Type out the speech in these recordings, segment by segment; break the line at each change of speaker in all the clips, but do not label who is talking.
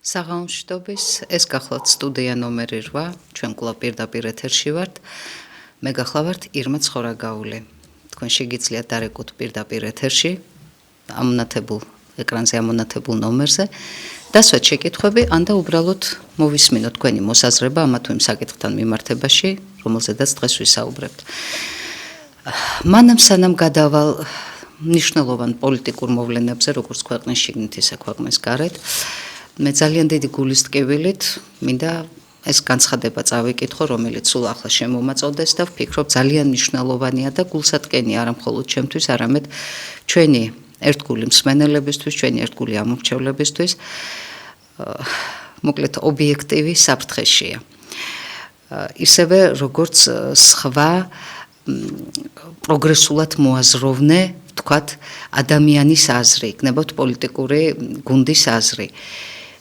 საღამოშტობის ეს გახლავთ სტუდია ნომერი 8, ჩვენ კვლავ პირდაპირ ეთერში ვართ. მე გახლავართ ირმა ცხორაგაული. თქვენ შეგიძლიათ დარეკოთ პირდაპირ ეთერში ამონათებულ ეკრანზე ამონათებულ ნომერზე დასვათ შეკითხვები, ან და უბრალოდ მოვისმინოთ თქვენი მოსაზრება ამა თუ იმ საკითხთან მიმართებაში, რომელზედაც დღეს ვისაუბრებთ. მანამ სანამ გადავალ მნიშვნელოვან პოლიტიკურ მოვლენებზე, როგორც ქვეყნის შიგნით, ისე ქვეყნის გარეთ, მე ძალიან დიდი გულის ტკივილით მინდა ეს განცხადება წავიკითხო, რომელიც სულ ახლა შემომაწოდეს და ვფიქრობ ძალიან მნიშვნელოვანია და გულსატკენია არა მხოლოდ ჩემთვის, არამედ ჩვენი ერთგული მსმენელებისთვის, ჩვენი ერთგული ამომრჩევლებისთვის, მოკლედ ობიექტივი საფრთხეშია. ისევე როგორც სხვა პროგრესულად მოაზროვნე, თქვათ, ადამიანის აზრი, იქნებოდ პოლიტიკური გუნდის აზრი.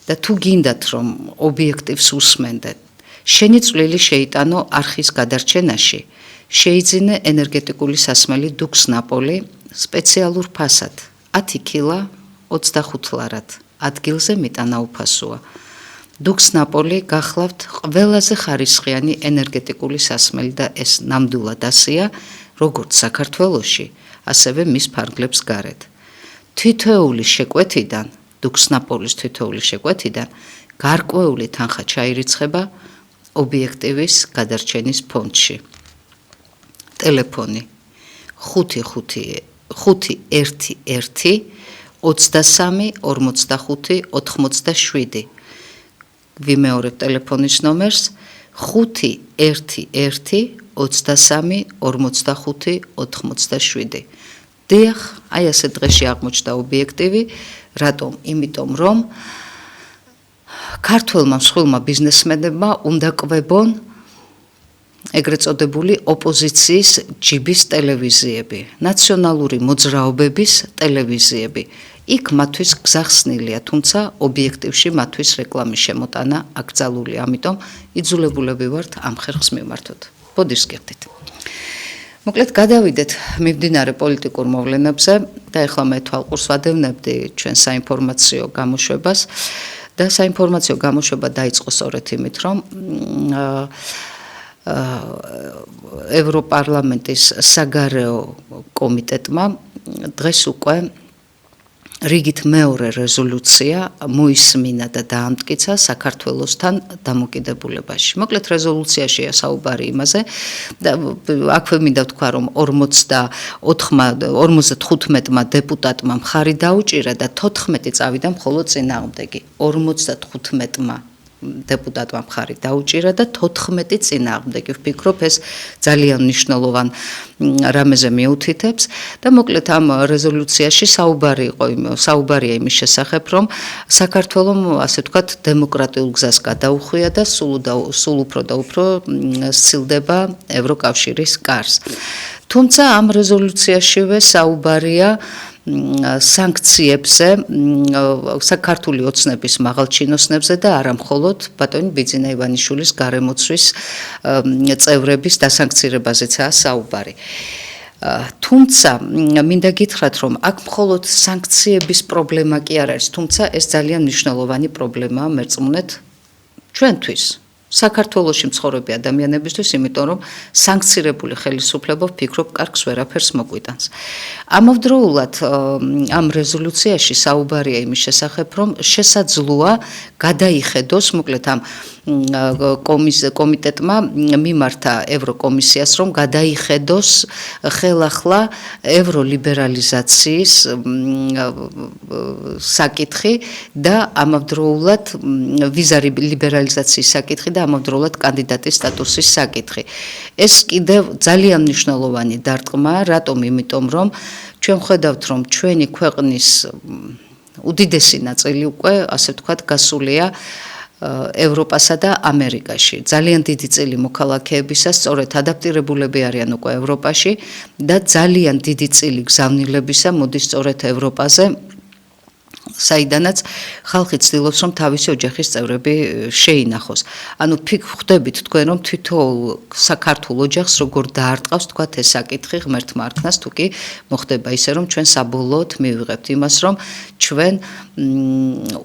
და თუ გინდათ რომ ობიექტივს უსმენდეთ, შენი წვლილი შეიტანო არხის გადარჩენაში, შეიძინე ენერგეტიკული სასმელი დუქს ნაპოლი სპეციალურ ფასად 10 კილა 25 ლარად, ადგილზე მიტანა უფასოა. დუქს ნაპოლი გახლავთ ყველაზე ხარისხიანი ენერგეტიკული სასმელი და ეს ნამდვილად ასეა, როგორც საქართველოში, ასევე მის ფარგლებს გარეთ. თითოეული შეკვეთიდან დუქსნაპოლის თითოეული შეკვეთიდან გარკვეული თანხა ჩაირიცხება ობიექტივის გადარჩენის ფონდში. ტელეფონი 511 23 45 87. ვიმეორებ ტელეფონის ნომერს 511 23 45 87. დიახ, აი ასე დღეში აღმოჩნდა ობიექტივი. რატომ? იმიტომ რომ ქართველმა მსხვილმა ბიზნესმენებმა უნდა კვებონ ეგრეთ წოდებული ოპოზიციის ჯიბის ტელევიზიები, ნაციონალური მოძრაობების ტელევიზიები. იქ მათთვის გზახსნილია, თუმცა ობიექტივში მათთვის რეკლამის შემოტანა აკრძალულია, ამიტომ იძულებულები ვართ ამ ხერხს მიმართოთ. ბოდიშს გიხდით. მოკლედ გადავიდეთ მიმდინარე პოლიტიკურ მოვლენებზე და ეხლა მე თვალყურს ვადევნებდი ჩვენ საინფორმაციო გამოშვებას და საინფორმაციო გამოშვება დაიწყო სწორედ იმით, რომ ევროპარლამენტის საგარეო კომიტეტმა დღეს უკვე რიგით მეორე რეზოლუცია მოისმინა და დაამტკიცა საქართველოსთან დამოკიდებულებაში. მოკლედ რეზოლუციაშია საუბარი იმაზე და აქვე მინდა ვთქვა, რომ 55 დეპუტატმა მხარი დაუჭირა და 14 წავიდა მხოლოდ წინააღმდეგი. 55 დეპუტატმა მხარი დაუჭირა და 14 წინააღმდეგი. ვფიქრობ, ეს ძალიან მნიშვნელოვან რამეზე მიუთითებს და მოკლედ ამ რეზოლუციაში საუბარია იმის შესახებ, რომ საქართველომ, ასე ვთქვათ, დემოკრატიულ გზას გადაუხვია და სულ უფრო და უფრო სცილდება ევროკავშირის კარს. თუმცა ამ რეზოლუციაშივე საუბარია სანქციებზე, საქართველოს ოცნების მაღალჩინოსნებზე და არა მხოლოდ ბატონი ბიძინა ივანიშვილის გარემოცვის წევრების დასანქცირებაზეცაა საუბარი. თუმცა მინდა გითხრათ, რომ აქ მხოლოდ სანქციების პრობლემა კი არ არის, თუმცა ეს ძალიან მნიშვნელოვანი პრობლემაა მერწმუნეთ ჩვენთვის. საქართველოში მცხოვრები ადამიანებისთვის, იმიტომ რომ სანქცირებული ხელისუფლება ვფიქრობ კარგს ვერაფერს მოგვიტანს. ამავდროულად ამ რეზოლუციაში საუბარია იმის შესახებ, რომ შესაძლოა გადაიხედოს, მოკლედ ამ კომიტეტმა მიმართა ევროკომისიას, რომ გადაიხედოს ხელახლა ევროლიბერალიზაციის საკითხი და ამავდროულად ვიზა ლიბერალიზაციის საკითხი და ამავდროულად კანდიდატის სტატუსის საკითხი. ეს კიდევ ძალიან მნიშვნელოვანი დარტყმაა, რატომ? იმიტომ რომ ჩვენ ხედავთ, რომ ჩვენი ქვეყნის უდიდესი ნაწილი უკვე, ასე ვთქვათ, გასულია ევროპასა და ამერიკაში. ძალიან დიდი წილი მოქალაქეებისას სწორედ ადაპტირებულები არიან უკვე ევროპაში და ძალიან დიდი წილი გზავნილებისა მოდის სწორედ ევროპაზე, საიდანაც ხალხი ცდილობს, რომ თავისი ოჯახის წევრები შეინახოს. ანუ ხვდებით თქვენ, რომ თითოეულ საქართველოს ოჯახს როგორ დაარტყავს, თქვათ, ეს საკითხი ღმერთმა არქნას, თუ კი მოხდება ისე, რომ ჩვენ საბოლოოდ მივიღებთ იმას, რომ ჩვენ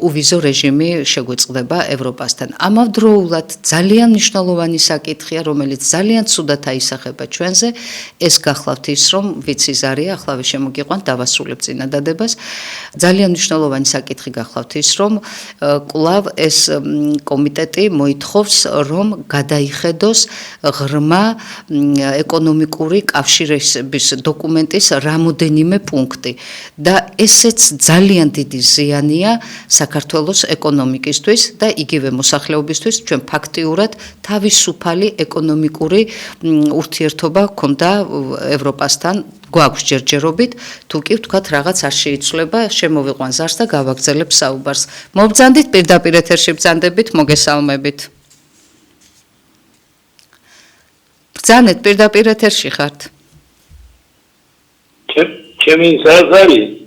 უვიზო რეჟიმი შეგვეწყდება ევროპასთან. ამავდროულად ძალიან მნიშვნელოვანი საკითხია, რომელიც ძალიან ცუდად აისახება ჩვენზე, ეს გახლავთ ის, რომ ვიცი ზარია, ახლავე შემოგიყვანთ, დავასრულებ წინადადებას. ძალიან მნიშვნელოვანი საკითხი გახლავთ ის, რომ კვლავ ეს კომიტეტი მოითხოვს, რომ გადაიხედოს ღრმა ეკონომიკური კავშირების დოკუმენტის რამოდენიმე პუნქტი და ესეც ძალიან დიდი ზიანია საქართველოს ეკონომიკისთვის და იგივე მოსახლეობისთვის. ჩვენ ფაქტიურად თავისუფალი ეკონომიკური ურთიერთობა გქონდა ევროპასთან, გვაქვს ჯერჯერობით, თუ კი ვთქვათ რაღაც არ შეიცვლება, შემოვიყვან ზარს და გავაგრძელებ საუბარს. მობრძანდით პირდაპირ ეთერში ბრძანდებით, მოგესალმებით. ბრძანეთ პირდაპირ ეთერში ხართ.
ჩემი საზარი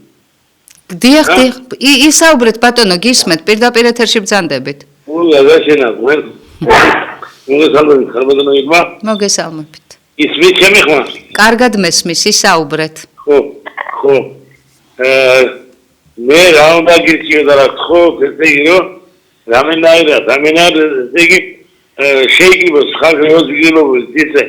დიახ, ისაუბრეთ ბატონო, გისმენთ პირდაპირ ეთერში ბრძანდებით. მოგესალმებით.
ისმის ჩემი ხმა?
კარგად მესმის, ისაუბრეთ.
ხო. მე რა უნდა გირჩიოდა რა ხო, ესე იგი რომ რამენაირად, ესე იგი შეიგიბოს ხალხი ოზიგილობის ისე.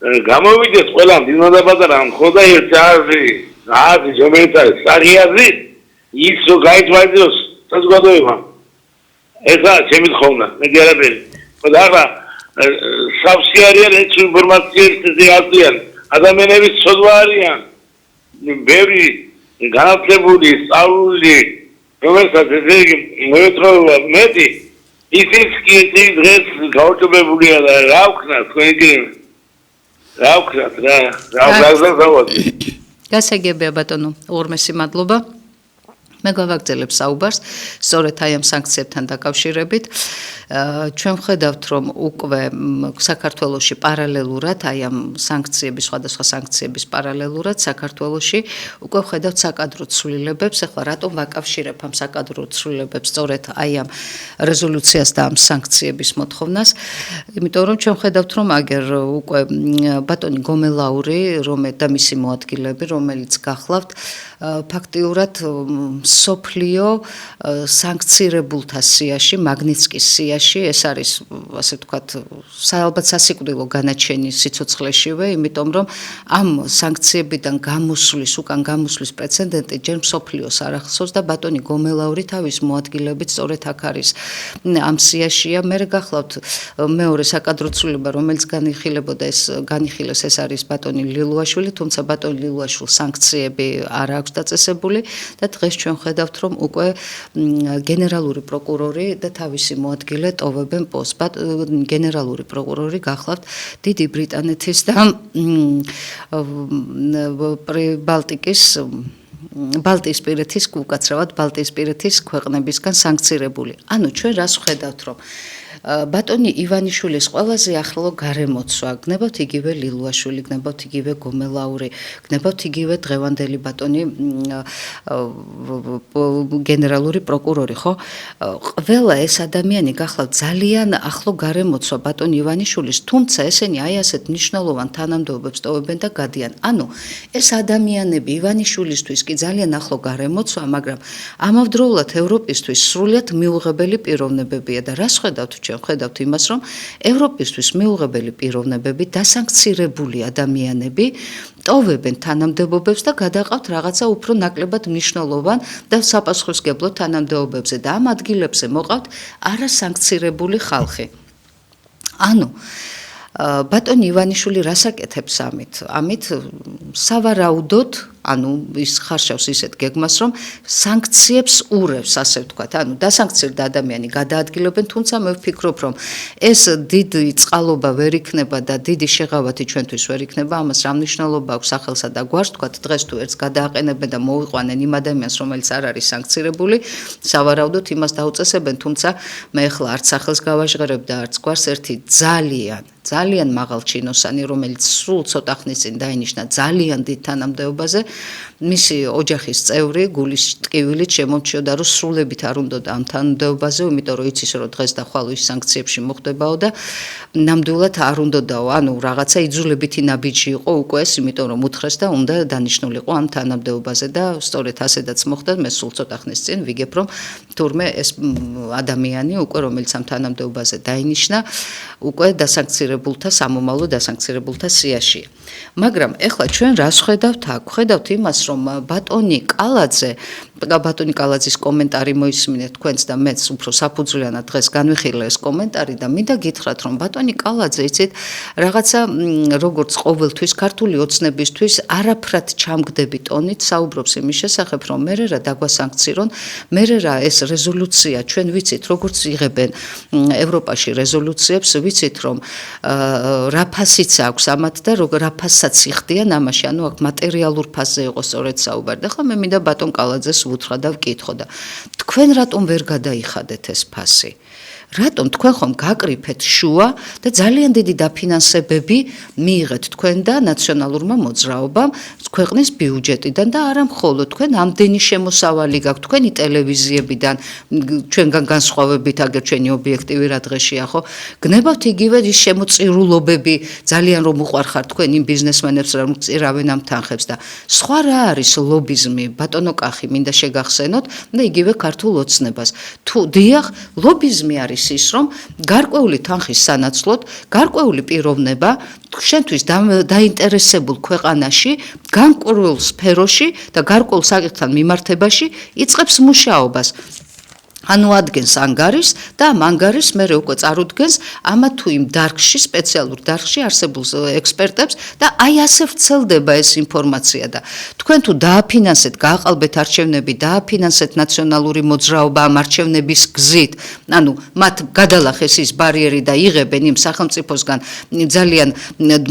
გამოვიდეს ყველა მდინოდა პატარა ხო და ერთ აზრი რომელიც საღიაზი ის რო გაიწვაიოს საზოგადოება ესა ჩემი თხოვნა მე გიარებელი და ახლა სავსე არიან ეს ინფორმაციები აზრიან ადამიანების ცოდვა არიან ბევრი განათლებული სწავლული რომელსაც ესე იგი მოეთხოვა მეტი ისიც კი დღეს გაუჭობებულია და რა ვქნა თქვენ კი რა ვქნათ რა
გასაგებია ბატონო, ორმესი მადლობა. მე გავაგრძელებ საუბარს, სწორედ აი ამ სანქციებთან დაკავშირებით. ჩვენ ვხედავთ, რომ უკვე საქართველოში პარალელურად, აი ამ სანქციების, სხვადასხვა სანქციების პარალელურად საქართველოში უკვე ვხედავთ საკადრო ცვლილებებს. ეხლა რატომ ვაკავშირებ ამ საკადრო ცვლილებებს სწორედ აი ამ რეზოლუციას და ამ სანქციების მოთხოვნას? იმიტომ რომ ჩვენ ვხედავთ, რომ აგერ უკვე ბატონი გომელაური, და მისი მოადგილეები, რომელიც გახლავთ, ფაქტიურად სოფლიო სანქცირებულთა სიაში, მაგნიცკის სიაში, ეს არის, ასე ვთქვათ, ალბათ სასიკვდილო განაჩენი სიცოცხლეშივე, იმიტომ რომ ამ სანქციებიდან უკან გამოსვლის პრეცედენტი ჯერ მსოფლიოს არ ახსოვს და ბატონი გომელაური თავის მოადგილებით სწორედ აქ არის ამ სიაშია. მე გახლავთ მეორე საკადრო ცვლილება, რომელიც განიხილეს, ეს არის ბატონი ლილუაშვილი, თუმცა ბატონი ლილუაშვილს სანქციები არ აქვს დაწესებული და დღეს ჩვენ ხედავთ, რომ უკვე გენერალური პროკურორი და თავისი მოადგილე ტოვებენ პოსტს. გენერალური პროკურორი გახლავთ დიდი ბრიტანეთის და ბალტიისპირეთის უკაცრავად ბალტიისპირეთის ქვეყნებისგან სანქცირებული. ანუ ჩვენ რას ვხედავთ, რომ ბატონი ივანიშვილის ყველაზე ახლო გარემოცვა, გნებავთ იგივე ლილუაშვილი, გნებავთ იგივე გომელაური, გნებავთ იგივე დღევანდელი ბატონი გენერალური პროკურორი, ხო? ყველა ეს ადამიანი გახლავთ ძალიან ახლო გარემოცვა ბატონი ივანიშვილის, თუმცა ესენი აი ასეთ მნიშვნელოვან თანამდებობებს ტოვებენ და გადიან. ანუ ეს ადამიანები ივანიშვილისთვის კი ძალიან ახლო გარემოცვა, მაგრამ ამავდროულად ევროპისთვის სრულიად მიუღებელი პიროვნებებია და რას ხედავთ? ვხედავთ იმას, რომ ევროპისთვის მიუღებელი პიროვნებები, დასანქცირებული ადამიანები ტოვებენ თანამდებობებს და გადაყავთ რაღაცა უფრო ნაკლებად მნიშვნელოვან და საპასუხისმგებლო თანამდებობებზე და ამ ადგილებზე მოყავთ არასანქცირებული ხალხი. ანუ ბატონი ივანიშვილი რას აკეთებს ამით? ამით სავარაუდოდ ანუ ის ხარშავს ისეთ გეგმას, რომ სანქციებს ურევს, ასე ვთქვათ. ანუ დასანქცირდა ადამიანი გადაადგილებენ, თუმცა მე ვფიქრობ, რომ ეს დიდი წყალობა ვერ იქნება და დიდი შეღავათი ჩვენთვის ვერ იქნება. ამას რა მნიშვნელობა აქვს სახელსა და გვარს, ვთქვათ, დღეს თუ ერთს გადააყენებენ და მოიყვანენ იმ ადამიანს, რომელიც არ არის სანქცირებული, სავარაუდოდ იმას დაუწესებენ, თუმცა მე ახლა არც სახელს გავაჟღერებ და არც გვარს ერთი ძალიან მაღალ ჩინოსანი, რომელიც სულ ცოტა ხნის წინ დაინიშნა ძალიან დიდ თანამდებობაზე, მისი ოჯახის წევრი გულის ტკივილით შემომჩიოდა, რომ სრულებით არ უნდოდა ამ თანამდებობაზე, იმიტომ რომ იცის რომ დღეს და ხვალ ის სანქციებში მოხდებაო და ნამდვილად არ უნდოდაო, ანუ რაღაცა იძულებითი ნაბიჯი იყო უკვე ეს, იმიტომ რომ უთხრეს და უნდა დანიშნულიყო ამ თანამდებობაზე და სწორედ ასედაც მოხდა. მე სულ ცოტა ხნის წინ ვიგებ რომ თურმე ეს ადამიანი უკვე რომელიც ამ თანამდებობაზე დაინიშნა, უკვე დასანქცირებულთა სამომავლო დასანქცირებულთა სიაშია. მაგრამ ეხლა ჩვენ რას ხედავთ აქ? ხედავთ იმას, რომ ბატონი კალაძის კომენტარი მოისმინეთ თქვენს და მეც უფრო საფუძვლიანად დღეს განვიხილე ეს კომენტარი და მინდა გითხრათ, რომ ბატონი კალაძე იცით რაღაცა როგორც ყოველთვის ქართული ოცნებისთვის არაფრად ჩამგდები ტონით საუბრობს იმის შესახებ, რომ მერე რა დაგვასანქცირონ, მერე რა ეს რეზოლუცია ჩვენ ვიცით როგორც იღებენ ევროპაში რეზოლუციებს, ვიცით რომ რა ფასიც აქვს ამათ და რა ფასაც იხდიან ამაში, ანუ აქ მატერიალურ ფასზე იყო სწორედ საუბარი. და ახლა მე მინდა ბატონ კალაძეს ვუთხრა და ვკითხო და თქვენ რატომ ვერ გადაიხადეთ ეს ფასი? რატომ თქვენ ხომ გაკრიფეთ შუა და ძალიან დიდი დაფინანსებები მიიღეთ თქვენ და ნაციონალურმა მოძრაობამ ქვეყნის ბიუჯეტიდან და არა მხოლოდ თქვენ ამდენი შემოსავალი გაქვთ თქვენი ტელევიზიებიდან ჩვენგან განსხვავებით აგერ ჩვენი ობიექტივი რა დღეშია ხო გნებავთ იგივე ის შემოწირულობები ძალიან რომ უყვარხარ თქვენ იმ ბიზნესმენებს რომ წირავენ ამ თანხებს და სხვა რა არის ლობიზმი ბატონო კახი მინდა შეგახსენოთ და იგივე ქართულ ოცნებას თუ დიახ ლობიზმი არის ის რომ გარკვეული თანხის სანაცვლოდ გარკვეული პიროვნება შენთვის დაინტერესებულ ქვეყანაში განკვირვულ სფეროში და გარკვეულ საკითხთან მიმართებაში იწყებს მუშაობას ანუ ადგენს ანგარიშს და ამ ანგარიშს მე უკვე წარუდგენს ამა თუ იმ დარგში სპეციალურ დარგში არსებულ ექსპერტებს და აი ასე ვრცელდება ეს ინფორმაცია და თქვენ თუ დააფინანსეთ გააყალბეთ არჩევნები დააფინანსეთ ნაციონალური მოძრაობა ამ არჩევნების გზით ანუ მათ გადალახეს ის ბარიერი და იღებენ იმ სახელმწიფოსგან ძალიან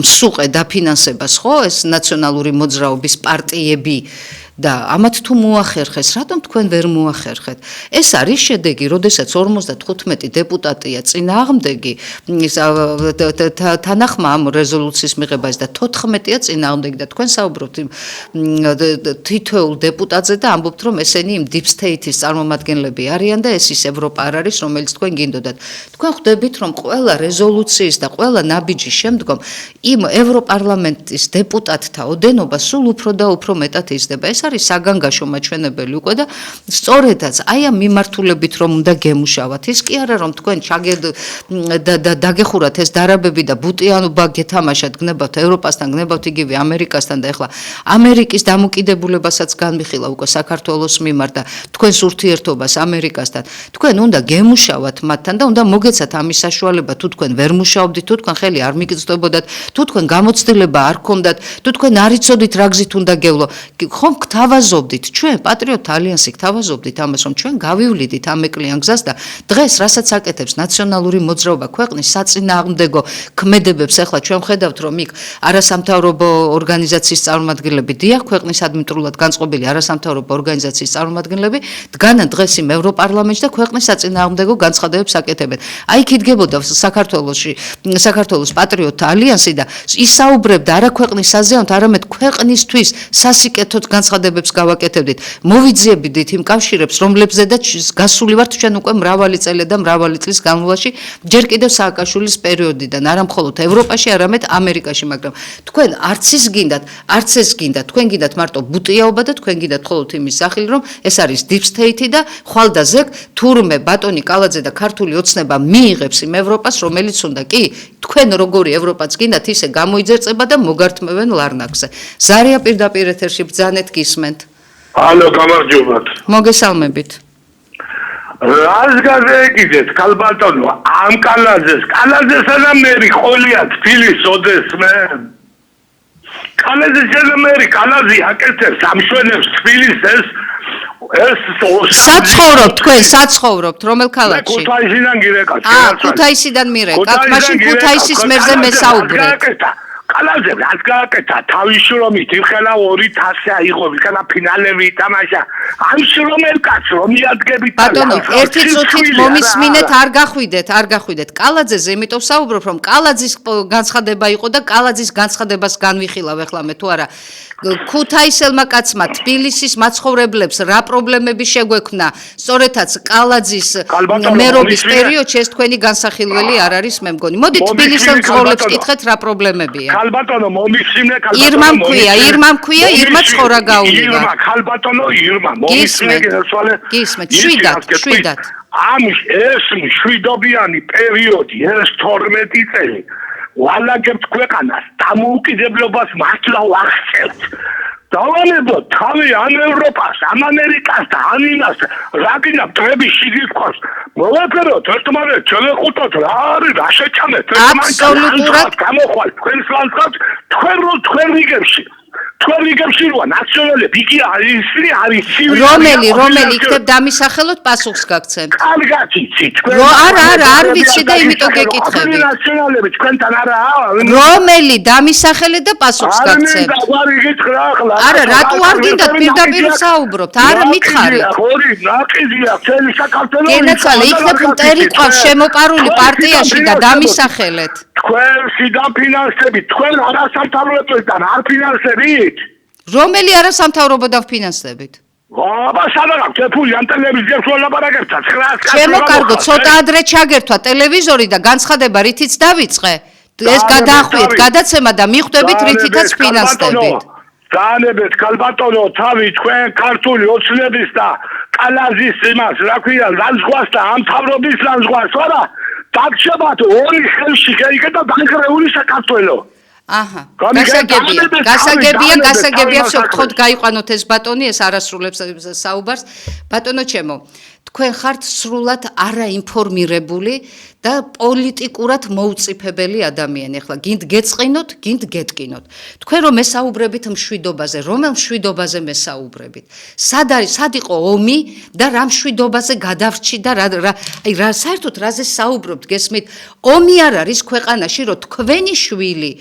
მსუყე დაფინანსებას ხო ეს ნაციონალური მოძრაობის პარტიები და ამათ თუ მოახერხეს, რატომ თქვენ ვერ მოახერხეთ? ეს არის შედეგი, როდესაც 55 დეპუტატია წინააღმდეგი თანახმა ამ რეზოლუციის მიღებას და 14-ია წინააღმდეგი და თქვენ საუბრობთ თითოეულ დეპუტატზე და ამბობთ, რომ ესენი იმ deep state-ის წარმომადგენლები არიან და ეს ის ევროპა არ არის, რომელიც თქვენ გინდოდათ. თქვენ ხვდებით, რომ ყველა რეზოლუციის და ყველა ნაბიჯის შემდგომ იმ ევროპარლამენტის დეპუტატთა ოდენობა სულ უფრო და უფრო მეტად იზრდება. ეს არის საგანგაშო მაჩვენებელი უკვე და სწორედაც აი ამ მიმართულებით რომ უნდა გემუშავათ ის კი არა რომ თქვენ დაგეხურათ ეს დარაბები და ბუტიანობა გეთამაშათ გნებავთ ევროპასთან გნებავთ იგივე ამერიკასთან და ეხლა ამერიკის დამოკიდებულებასაც განვიხილა უკვე საქართველოს მიმართ და თქვენს ურთიერთობას ამერიკასთან თქვენ უნდა გემუშავათ მათთან და უნდა მოგეცათ ამის საშუალება თუ თქვენ ვერ მუშაობდით თუ თქვენ ხელი არ მიგწდებოდათ თუ თქვენ გამოცდილება არ გქონდათ თუ თქვენ არ იცოდით რა გზით უნდა გევლო ხომ გთავაზობდით ჩვენ პატრიოტ ალიანსი გთავაზობდით ამას რომ ჩვენ გავივლიდით ამ ეკლიან გზას და დღეს რასაც აკეთებს ნაციონალური მოძრაობა ქვეყნის საწინააღმდეგო ქმედებებს ახლა ჩვენ ხედავთ რომ იქ არასამთავრობო ორგანიზაციის წარმომადგენლები დიახ ქვეყნის ადმინისტრულად განწყობილი არასამთავრობო ორგანიზაციის წარმომადგენლები დგანან დღეს იმ ევროპარლამენტში და ქვეყნის საწინააღმდეგო განცხადებებს აკეთებენ აი იქ იდგებოდა საქართველოს პატრიოტ ალიანსი და ისაუბრებდა არა ქვეყნის საზეონთ არამედ ქვეყნისთვის სასიკეთოდ განცხადებებს გავაკეთებდით. მოვიძიებდით იმ კავშირებს, რომლებზედაც გასული ვართ ჩვენ უკვე მრავალი წელი და მრავალი წლის განმავლობაში, ჯერ კიდევ სააკაშვილის პერიოდიდან, არა მხოლოდ ევროპაში, არამედ ამერიკაში, მაგრამ თქვენ არც ის გინდათ, არც ეს გინდათ, თქვენ გინდათ მარტო ბუტიაობა და თქვენ გინდათ მხოლოდ იმის სახელი, რომ ეს არის deep state და ხვალდაზეგ თურმე ბატონი კალაძე და ქართული ოცნება მიიღებს იმ ევროპას, რომელიც უნდა კი თქვენ როგორი ევროპაც გინდათ, ისე გამოიძერწება და მოგართმევენ ლარნაკზე. ზარია პირდაპირ ეთერში ბრძანეთ გისმენთ.
ალო, გამარჯობათ.
მოგესალმებით.
რას გაგეკიდეთ, ქალბატონო, ამ კალაძესა და მერი ყოლია თბილის ოდესმე. კალაძე აკეთებს ამშვენებს თბილის ეს
საცხოვრობთ რომელ ქალაქში?
ქუთაისიდან გირეკათ.
ქუთაისიდან მირეკათ, მაშინ ქუთაისის მერზე მესაუბრეთ.
კალაძე რაც გააკეთა თავის შრომით იხელა 2 თასი აიღო, იქანა ფინალები ითამაშა.
ამ შრომელ კაცს რომ იადგებით
ბატონო, ერთი წუთით მომისმინეთ, არ გახვიდეთ. კალაძეზე იმიტომ საუბრობ, რომ კალაძის განცხადება იყო და კალაძის განცხადებას განვიხილავ ახლა მე თუ არა. ქუთაისელმა კაცმა თბილისის მაცხოვრებლებს რა პრობლემები შეგვექმნა, სწორედაც კალაძის მერობის პერიოდში ეს თქვენი განსახილველი არ არის, მე მგონი. მოდი თბილისელ მცხოვრებლებს კითხეთ რა პრობლემებია.
ქალბატონო, მომისმინე ქალბატონო.
ირმა მქვია, ირმა ცხოვრა გაულივა.
ირმა, ქალბატონო, ირმა. მომისმინე გესვალე.
გისმენთ, შვიდად.
ამ ეს მშვიდობიანი პერიოდი, ეს 12 წელი ვალაგებთ ქვეყანას, დამოუკიდებლობას მართლა ვახცევთ. დავანებოთ თავი ამ ევროპას, ამ ამერიკას და ამ იმას, რა გინდა მტრების შიგნით ყავს. მოვაფეროთ ერთმანეთს, შევეხუტოთ რა არის, რა შეჭამეთ,
აბსოლუტურად
გამოხვალ თქვენს ლანდშაფტს, თქვენ რიგებში. თქვენ რიგებში როა ნაციონალები იგი არის ცივი
რომელი იქნებ დამისახელოთ პასუხს გაგცემთ.
კარგად იცით თქვენ
არ ვიცი და იმიტომ გეკითხები.
ნაციონალები თქვენთან არაა
რომელი დამისახელეთ და პასუხს გაგცემთ. არა რატო არ გინდათ პირდაპირ საუბრობთ არა მითხარით.
ორი ნაკიზია წელი საქართველოს
გენაცვალე იქნებ მტერი ყავს შემოპარული პარტიაში და დამისახელეთ.
თქვენ შიდაფინანსებით თქვენ არასამთავრობოებთან არ ფინანსებით
რომელი არასამთავრობო დავფინანსებით?
აბა სადაა ფული ამ ტელევიზიას ვლაპარაკებთ 900
ჩემო კარგო ცოტა ადრე ჩაგერთვა ტელევიზორი და განცხადება რითიც დავიწყე ეს გადაახვიეთ გადაცემა და მიხვდებით რითიც ფინანსებით
დაანებეთ ქალბატონო თავი თქვენ ქართული ოცნების და კალაზის იმას რა ქვია ლანძღვას და ამ თავრობის ლანძღვას არა დაგშებათ ორი ხელში გაიგდა დაგრეული საქართველო
აჰა გასაგებია შევთხოვთ გაიყვანოთ ეს ბატონი ეს არასრულებს საუბარს ბატონო ჩემო თქვენ ხართ სრულად არაინფორმირებული და პოლიტიკურად მოუწიფებელი ადამიანი ახლა გინდ გეწყინოთ გინდ გეტკინოთ თქვენ რომ მესაუბრებით მშვიდობაზე რომელ მშვიდობაზე მესაუბრებით სად იყო ომი და რა მშვიდობაზე გადავრჩი და რა საერთოდ რაზე საუბრობთ გესმით ომი არ არის ქვეყანაში რომ თქვენი შვილი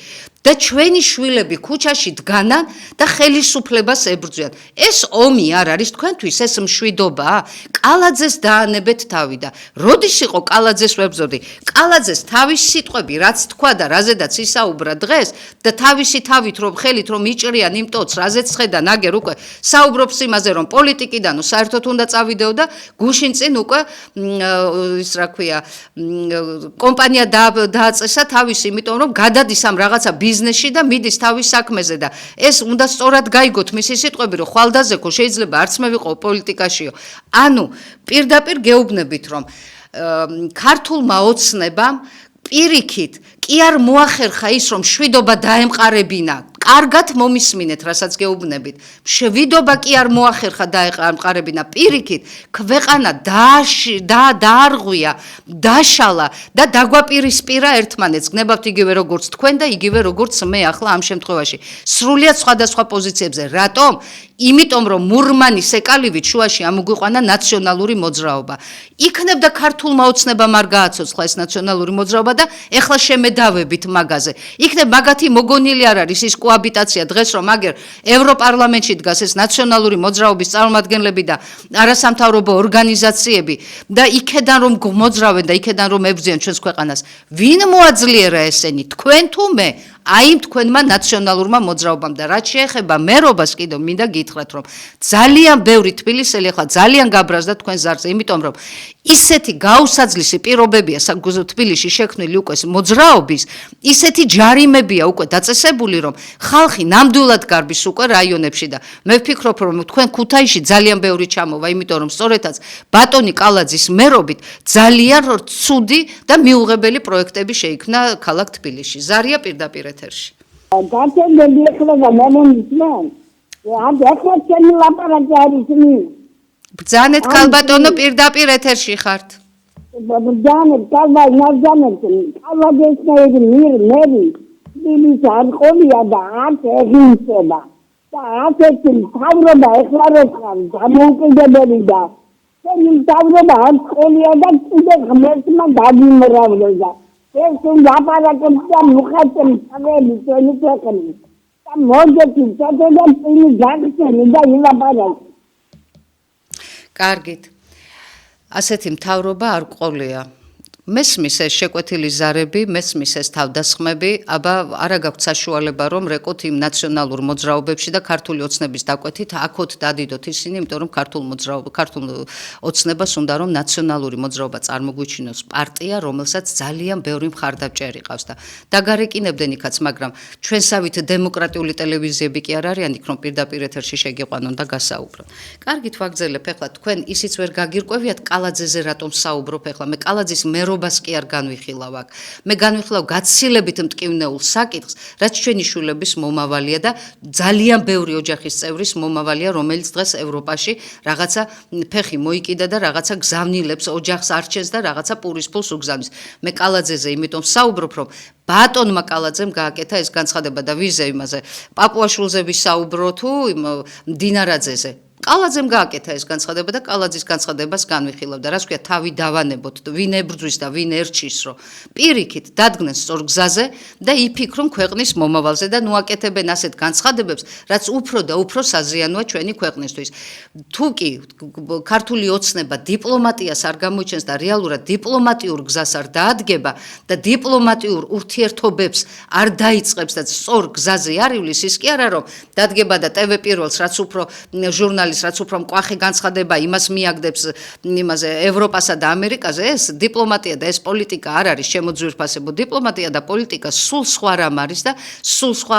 და ჩვენი შვილები ქუჩაში დგანან და ხელისუფლებას ებრძვიან. ეს ომი არ არის თქვენთვის ეს მშვიდობაა. კალაძეს დაანებეთ თავი და როდის იყო კალაძეს ვებრძოდი? კალაძეს თავის სიტყვები რაც თქვა და რაზედაც ისაუბრა დღეს და თავისი თავით რომ ხელით რომ იჭრიან იმ ტოც რაზეც ხედა ნაგერ უკვე საუბრობს იმაზე რომ პოლიტიკიდან საერთოდ უნდა წავიდეო და გუშინ წინ უკვე ის რა ქვია კომპანია დააწესა თავის იმიტომ რომ გადადის ამ რაღაცა ბიზნესში და მიდის თავის საქმეზე და ეს უნდა სწორად გაიგოთ მისი სიტყვები რომ ხვალდაზექო შეიძლება არც მე ვიყო პოლიტიკაშიო ანუ პირდაპირ გეუბნებით რომ ქართულმა ოცნებამ პირიქით კი არ მოახერხა ის რომ შვიდობა დაემყარებინა კარგად მომისმინეთ რასაც გეუბნებით შვიდობა კი არ მოახერხა დაემყარებინა პირიქით ქვეყანა დაარღვია დაშალა და დაგვაპირისპირა ერთმანეთს გნებავთ იგივე როგორც თქვენ და იგივე როგორც მე ახლა ამ შემთხვევაში სრულიად სხვადასხვა პოზიციებზე რატომ იმიტომ რომ მურმანის ეკალივით შუაში ამოგვიყვანა ნაციონალური მოძრაობა იქნებდა ქართულმა ოცნებამ არ გააცოცხლა ეს ნაციონალური მოძრაობა და ეხლა შემედავებით მაგაზე იქნებ მაგათი მოგონილი არ არის ის კოაბიტაცია დღეს რომ აგერ ევროპარლამენტში დგას ეს ნაციონალური მოძრაობის წარმომადგენლები და არასამთავრობო ორგანიზაციები და იქედან რომ მოძრავენ და იქედან რომ ებრძვიან ჩვენს ქვეყანას ვინ მოაძლიერა ესენი თქვენ თუ მე აი თქვენმა ნაციონალურმა მოძრაობამ და რაც შეეხება მერობას კიდევ მინდა გითხრათ რომ ძალიან ბევრი თბილისელი ახლა ძალიან გაბრაზდა თქვენ ზარზე იმიტომ რომ ისეთი გაუსაძლისი პირობებია თბილისში შექმნილი უკვე მოძრაობის ისეთი ჯარიმებია უკვე დაწესებული რომ ხალხი ნამდვილად გარბის უკვე რაიონებში და მე ვფიქრობ რომ თქვენ ქუთაისში ძალიან ბევრი ჩამოვა იმიტომ რომ სწორედაც ბატონი კალაძის მერობით ძალიან ცუდი და მიუღებელი პროექტები შეიქმნა ქალაქ თბილისში ზარია პირდაპირ ეთერში
გასაგები ახლა გამომისმენ ამ ახლა ჩემი ლაპარაკი არის
ბრძანეთ ქალბატონო პირდაპირ ეთერში ხართ
ბრძანეთ კალაძესნაირი მერი ის არ ყოლია და არც ეგინსება და არც თავრობა ახლა როხარ დამოუკიდებელი და თავრობა არც ყოლია და კიდე ღმერთმა დაგიმრავლება ეს ლაპარაკობს და მუხატემ წაველი ჩვენი ქვეყნის და მოგეთი წადება წინი გაგცემი და ილაპარაკი
კარგით. ასეთი მთავრობა არ ყოლია. მესმის ეს შეკვეთილი ზარები, მესმის ეს თავდასხმები, აბა არა გაქვთ საშუალება რომ რეკოთ იმ ნაციონალურ მოძრაობებში და ქართული ოცნების დაკვეთით აქოთ დადიდოთ ისინი, იმიტომ რომ ქართულ ოცნებას უნდა რომ ნაციონალური მოძრაობა წარმოგვიჩინოს პარტია, რომელსაც ძალიან ბევრი მხარდამჭერი ყავს და დაგარეკინებდნენ იქაც, მაგრამ ჩვენსავით დემოკრატიული ტელევიზიები კი არ არიან, იქ რომ პირდაპირ ეთერში შეგიყვანონ და გასაუბრონ. კარგით ვაგრძელებ, ეხლა თქვენ ისიც ვერ გაგირკვევიათ კალაძეზე რატომ საუბრობ ეხლა, მე კალაძის მერობას კი არ განვიხილავ აქ. მე განვიხილავ გაცილებით მტკივნეულ საკითხს, რაც ჩვენი შვილების მომავალია და ძალიან ბევრი ოჯახის წევრის მომავალია, რომელიც დღეს ევროპაში რაღაცა ფეხი მოიკიდა და რაღაცა გზავნილებს ოჯახს არჩენს და რაღაცა პურის ფულს უგზავნის. მე კალაძეზე იმიტომ საუბრობ, რომ ბატონმა კალაძემ გააკეთა ეს განცხადება და ვიზე იმაზე პაპუაშვილზე ვისაუბრო თუ დინარაძეზე. კალაძემ გააკეთა ეს განცხადება და კალაძის განცხადებას განვიხილავ და რას ქვია თავი დავანებოთ, ვინ ებრძვის და ვინ ერჩის, რომ პირიქით დადგნენ სწორ გზაზე და იფიქრონ ქვეყნის მომავალზე და ნუ აკეთებენ ასეთ განცხადებებს, რაც უფრო და უფრო საზიანოა ჩვენი ქვეყნისთვის. თუ კი ქართული ოცნება დიპლომატიას არ გამოიჩენს და რეალურად დიპლომატიურ გზას არ დაადგება და დიპლომატიურ ურთიერთობებს არ დაიწყებს და სწორ გზაზე არ ივლის, ის კი არა რომ დადგება და TV პირველს რაც უფრო ჟურნალი რაც უფრო მკვახე განცხადება იმას მიაგდებს იმაზე ევროპასა და ამერიკაზე ეს დიპლომატია და ეს პოლიტიკა არ არის შემოძვირფასებო დიპლომატია და პოლიტიკა სულ სხვა რამ არის და სულ სხვა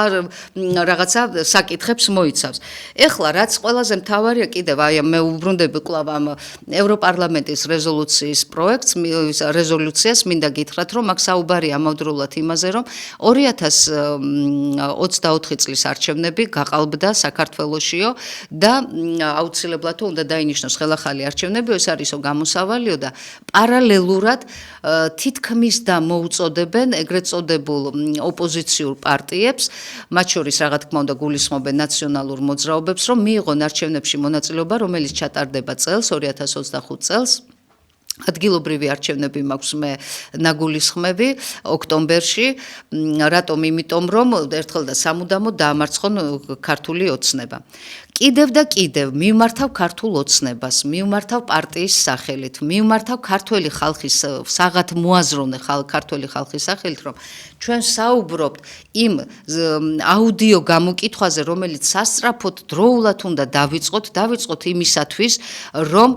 რაღაცა საკითხებს მოიცავს. ეხლა რაც ყველაზე მთავარია კიდევ აი მე უბრუნდები კვლავ ამ ევროპარლამენტის რეზოლუციის პროექტს რეზოლუციას მინდა გითხრათ რომ აქ საუბარია ამავდროულად იმაზე რომ 2024 წლის არჩევნები გაყალბდა საქართველოშიო და აუცილებლად უნდა დაინიშნოს ხელახალი არჩევნები, ეს არისო გამოსავალიო და პარალელურად თითქმის და მოუწოდებენ ეგრეთ წოდებულ ოპოზიციურ პარტიებს, მათ შორის რა თქმა უნდა გულისხმობენ ნაციონალურ მოძრაობებს, რომ მიიღონ არჩევნებში მონაწილეობა, რომელიც ჩატარდება წელს 2025 წელს. ადგილობრივი არჩევნები მაქვს მე ნაგულისხმები ოქტომბერში, რატომ? იმიტომ რომ ერთხელ და სამუდამოდ დაამარცხონ ქართული ოცნება. კიდევ და კიდევ მივმართავ ქართულ ოცნებას, მივმართავ პარტიის სახელით, მივმართავ ქართველი ხალხის საღათ მოაზროვნე ქართველი ხალხის სახელით, რომ ჩვენ საუბრობთ იმ აუდიო გამოკითხვაზე, რომელიც სასწრაფოდ დროულად უნდა დავიწყოთ იმისათვის, რომ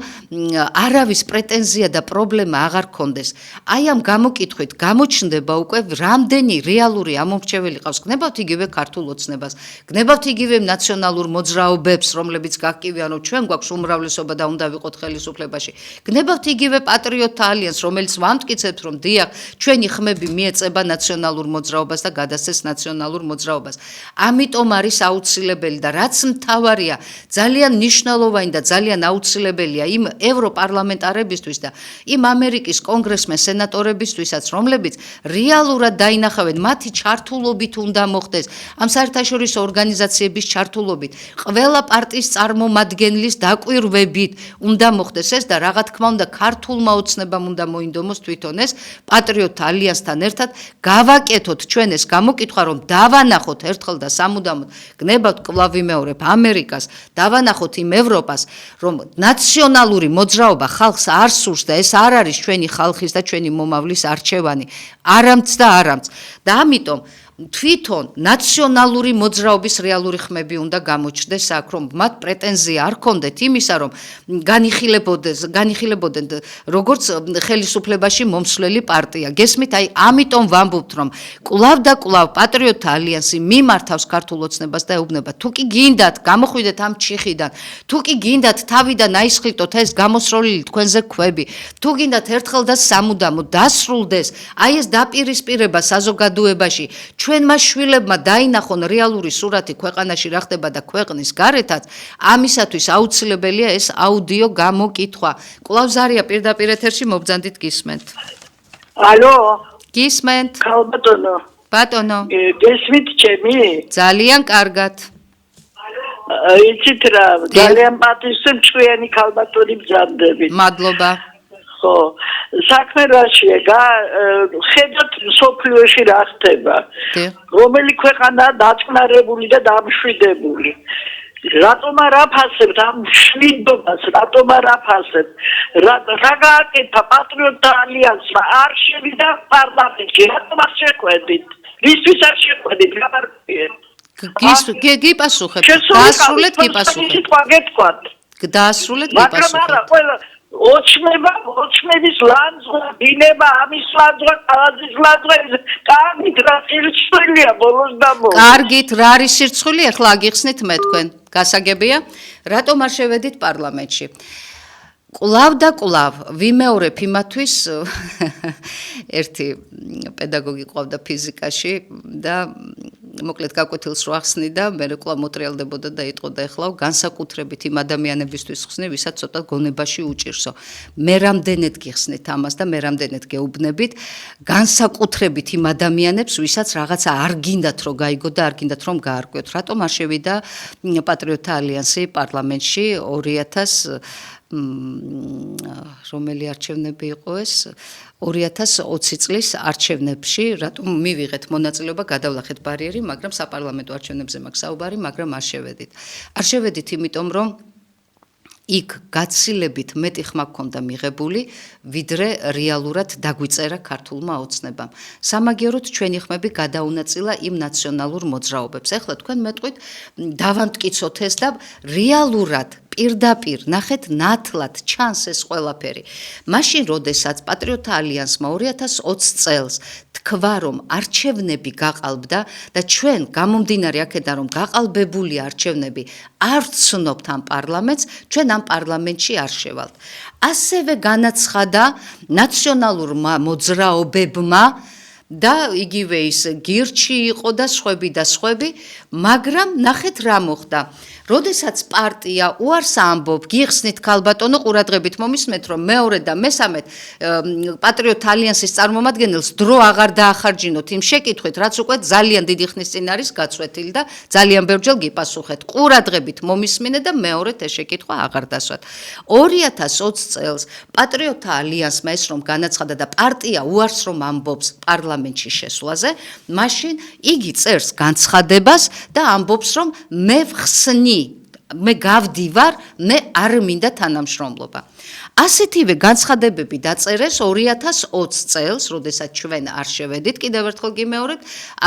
არავის პრეტენზია და პრობლემა აღარ კონდეს. აი ამ გამოკითხვით გამოჩნდება უკვე რამდენი რეალური ამომრჩეველი ყავს. გნებავთ იგივე ქართულ ოცნებას, გნებავთ იგივე ნაციონალურ მოძრაობებს, რომლებიც გაგკივიან, რომ ჩვენ გვაქვს უმრავლესობა და უნდა ვიყოთ ხელისუფლებაში. გნებავთ იგივე პატრიოტთა ალიანსს, რომელიც ვამტკიცებთ, რომ დიახ, ჩვენი ხმები მიეწება ნაციონალურ მოძრაობას და გადასცეს ნაციონალურ მოძრაობას. ამიტომ არის აუცილებელი და რაც მთავარია, ძალიან მნიშვნელოვანი და ძალიან აუცილებელია იმ ევროპარლამენტარებისთვის და იმ ამერიკის კონგრესმენ სენატორებისთვისაც, რომლებიც რეალურად დაინახავენ მათი ჩართულობით უნდა მოხდეს, ამ საერთაშორისო ორგანიზაციების ჩართულობით, ყველა პარტიის წარმომადგენლის დაკვირვებით უნდა მოხდეს ეს და რა თქმა უნდა ქართულმა ოცნებამ უნდა მოინდომოს თვითონ ეს პატრიოტთა ალიანსთან ერთად გავაკეთოთ ჩვენ ეს გამოკითხვა, რომ დავანახოთ ერთხელ და სამუდამოდ გნებავთ კვლავ ვიმეორებ ამერიკას, დავანახოთ იმ ევროპას, რომ ნაციონალური მოძრაობა ხალხს არ სურს და ეს არ არის ჩვენი ხალხის და ჩვენი მომავლის არჩევანი, არამც და არამც. და ამიტომ თვითონ ნაციონალური მოძრაობის რეალური ხმები უნდა გამოჩნდეს აქ, რომ მათ პრეტენზია არ ქონდეთ იმისა, რომ განიხილებოდნენ როგორც ხელისუფლებაში მომსვლელი პარტია. გესმით, აი ამიტომ ვამბობთ, რომ კვლავ და კვლავ პატრიოტთა ალიანსი მიმართავს ქართულ ოცნებას და ეუბნება, თუ კი გინდათ გამოხვიდეთ ამ ჩიხიდან, თუ კი გინდათ თავიდან აისხლიტოთ ეს გამოსროლილი თქვენზე ქვები, თუ გინდათ ერთხელ და სამუდამოდ დასრულდეს აი ეს დაპირისპირება საზოგადოებაში, ჩვენმა შვილებმა დაინახონ რეალური სურათი ქვეყანაში რა ხდება და ქვეყნის გარეთაც, ამისათვის აუცილებელია ეს აუდიო გამოკითხვა. კვლავ ზარია პირდაპირ ეთერში მობრძანდით გისმენთ.
ალო,
გისმენთ.
ქალბატონო.
ბატონო.
გესმით ჩემი?
ძალიან კარგად.
იცით რა, ძალიან პატივსმჭვიანი ქალბატონი ბრძანდებით.
მადლობა.
ხო, საქმე რაშია, ხედავთ სოფლიოში რა ხდება. რომელი ქვეყანა დაწყნარებული და დამშვიდებული. რატომ არ აფასებთ ამ მშვიდობას, რატომ არ აფასებთ? რა გააკეთა პატრიოტთა ალიანსმა? არ შევიდა პარლამენტში, რატომ არ შეხვედით? ისთვის არ შეხვედით?
გიპასუხებთ. დაასრულეთ გიპასუხებთ. დაასრულეთ
მაგრამ არა,
გიპასუხებთ.
ყველა ოჩმევის ლანძღვა, დინება, ამის ლანძღვა, კალაძის ლანძღვა, კარგით რა სირცხვილია ბოლოს და ბოლოს.
კარგით, რა არის სირცხვილი? ახლა აგიხსნით მე თქვენ. გასაგებია? რატომ არ შევედით პარლამენტში? კვლავ და კვლავ ვიმეორებ იმათვის ერთი პედაგოგი ყავდა ფიზიკაში და მოკლედ გაკვეთილს რო ახსნიდა, მე კვლავ მოტრიალდებოდა და იტყოდა ეხლა განსაკუთრებით იმ ადამიანებისთვის ხსნი, ვისაც ცოტა გონებაში უჭირსო. მე რამდენად გიხსნით ამას და მე რამდენად გეუბნებით, განსაკუთრებით იმ ადამიანებს, ვისაც რაღაცა არ გინდათ რომ გაიგო და არ გინდათ რომ გაარკვიოთ. რატომ არ შევიდა პატრიოტთა ალიანსი პარლამენტში 2000 რომელი არჩევნები იყო ეს 2020 წლის არჩევნებში, რატომ მივიღეთ მონაწილეობა, გადავლახეთ ბარიერი, მაგრამ საპარლამენტო არჩევნებზე მაქვს საუბარი, მაგრამ არ შევედით. არ შევედით, იმიტომ რომ იქ გაცილებით მეტი ხმა გქონდა მიღებული, ვიდრე რეალურად დაგვიწერა ქართულმა ოცნებამ. სამაგიეროდ ჩვენი ხმები გადაუნაწილა იმ ნაციონალურ მოძრაობებს. ეხლა თქვენ მეტყვით დავამტკიცოთ ეს და რეალურად პირდაპირ ნახეთ ნათლად ჩანს ეს ყველაფერი. მაშინ როდესაც პატრიოტთა ალიანსმა 2020 წელს თქვა რომ არჩევნები გაყალბდა და ჩვენ გამომდინარე აქედან რომ გაყალბებული არჩევნები არ ვცნობთ ამ პარლამენტს, ჩვენ ამ პარლამენტში არ შევალთ. ასევე განაცხადა ნაციონალურ მოძრაობებმა და იგივე ის გირჩი იყო და სხვები, მაგრამ ნახეთ რა მოხდა. როდესაც პარტია უარს ამბობ, გიხსნით ქალბატონო ყურადღებით მომისმენთ, რომ მეორე და მესამე პატრიოტთა ალიანსის წარმომადგენელს დრო აღარ დაახარჯინოთ იმ შეკითხვით, რაც უკვე ძალიან დიდი ხნის წინ არის გაწვეთილი და ძალიან ბევრჯერ გიპასუხეთ. ყურადღებით მომისმინეთ და მეორედ ეს შეკითხვა აღარ დასვათ. 2020 წელს პატრიოტთა ალიანსმა ეს რომ განაცხადა და პარტია უარს რომ ამბობს პარლამენტში შესვლაზე, მაშინ იგი წერს განცხადებას და ამბობს რომ მე ვხსნი მე გავდივარ, მე არ მინდა თანამშრომლობა. ასეთივე განცხადებები დაწერეს 2020 წელს, როდესაც ჩვენ არ შევედით, კიდევ ერთხელ გიმეორებ,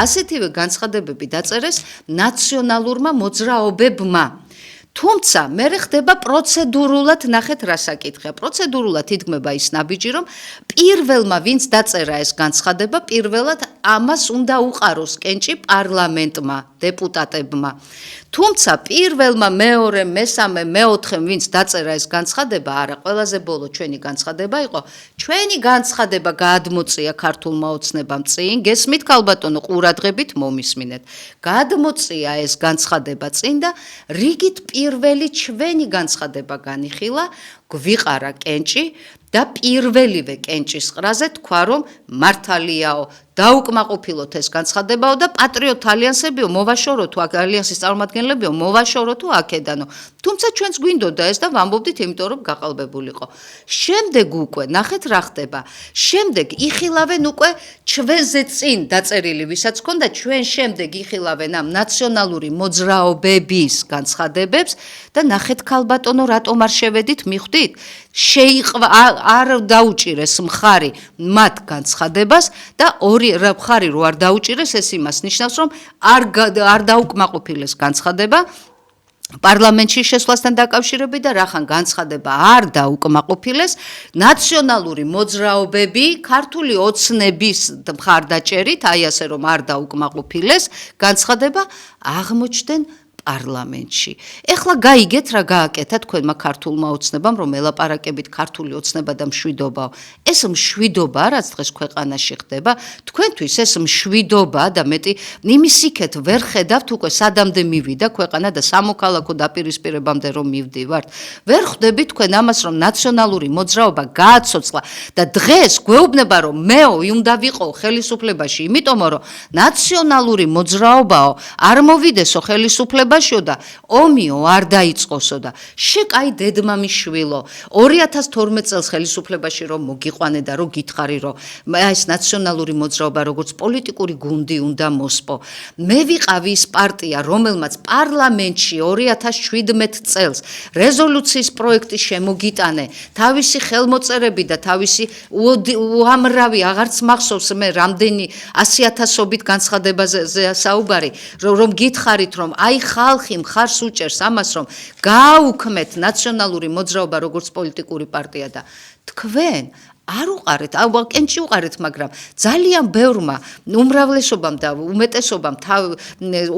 ასეთივე განცხადებები დაწერეს ნაციონალურმა მოძრაობებმა. თუმცა მე ხდება პროცედურულად ნახეთ რა საკითხია. პროცედურულად იდგმება ის ნაბიჯი, რომ პირველმა ვინც დაწერა ეს განცხადება, პირველად ამას უნდა უყაროს კენჭი პარლამენტმა, დეპუტატებმა. თუმცა პირველმა, მეორე, მესამე, მეოთხემ ვინც დაწერა ეს განცხადება, არა, ყველაზე ბოლო ჩვენი განცხადება იყო, ჩვენი განცხადება გადმოწია ქართულმა ოცნებამ წინ, გესმით ქალბატონო, ყურადღებით მომისმინეთ. გადმოწია ეს განცხადება წინ და რიგით პირველი ჩვენი განცხადება განიხილა, გვიყარა კენჭი და პირველივე კენჭის ყრაზე თქვა რომ მართალიაო დაუკმაყოფილოთ ეს განცხადებაო და პატრიოტთა ალიანსებიო მოვაშოროთ აქ ალიანსის წარმომადგენლებიო მოვაშოროთ აქედანო. თუმცა ჩვენც გვინდოდა ეს და ვამბობდით იმიტომ რომ გაყალბებულიყო. შემდეგ უკვე ნახეთ რა ხდება. შემდეგ იხილავენ უკვე ჩვენზე წინ დაწერილი ვისაც ჰქონდა ჩვენ შემდეგ იხილავენ ამ ნაციონალური მოძრაობების განცხადებებს და ნახეთ ქალბატონო რატომ არ შევედით მიხვდით? შეიყვა არ დაუჭირეს მხარი მათ განცხადებას და ორი მხარი რო არ დაუჭირეს ეს იმას ნიშნავს რომ არ დაუკმაყოფილეს განცხადება პარლამენტში შესვლასთან დაკავშირებით და რახან განცხადება არ დაუკმაყოფილეს ნაციონალური მოძრაობები ქართული ოცნების მხარდაჭერით აი ასე რომ არ დაუკმაყოფილეს განცხადება აღმოჩნდნენ პარლამენტში. ეხლა გაიგეთ რა გააკეთა თქვენმა ქართულმა ოცნებამ რომ ელაპარაკებით ქართული ოცნება და მშვიდობაო. ეს მშვიდობა რაც დღეს ქვეყანაში ხდება, თქვენთვის ეს მშვიდობა და მეტი იმის იქეთ ვერ ხედავთ უკვე სადამდე მივიდა ქვეყანა და სამოქალაქო დაპირისპირებამდე რომ მივდივართ. ვერ ხვდებით თქვენ ამას რომ ნაციონალური მოძრაობა გააცოცხლა და დღეს გვეუბნება რომ მეო უნდა ვიყო ხელისუფლებაში, იმიტომ რომ ნაციონალური მოძრაობაო არ მოვიდესო ხელისუფლება მშობლებაშიო და ომიო არ დაიწყოსო და შეკაი დედმამის შვილო 2012 წელს ხელისუფლებაში რომ მოგიყვანე და რომ გითხარი რომ ეს ნაციონალური მოძრაობა როგორც პოლიტიკური გუნდი უნდა მოსპო მე ვიყავი ის პარტია რომელმაც პარლამენტში 2017 წელს რეზოლუციის პროექტი შემოგიტანე თავისი ხელმოწერები და თავისი უამრავი აღარც მახსოვს მე რამდენი 100,000-ობით განცხადებაზე საუბარი რომ გითხარით რომ აი ხალხი მხარს უჭერს ამას რომ გააუქმეთ ნაციონალური მოძრაობა როგორც პოლიტიკური პარტია და თქვენ არ უყარეთ, კენჭი უყარეთ, მაგრამ ძალიან ბევრმა უმრავლესობამ და უმეტესობამ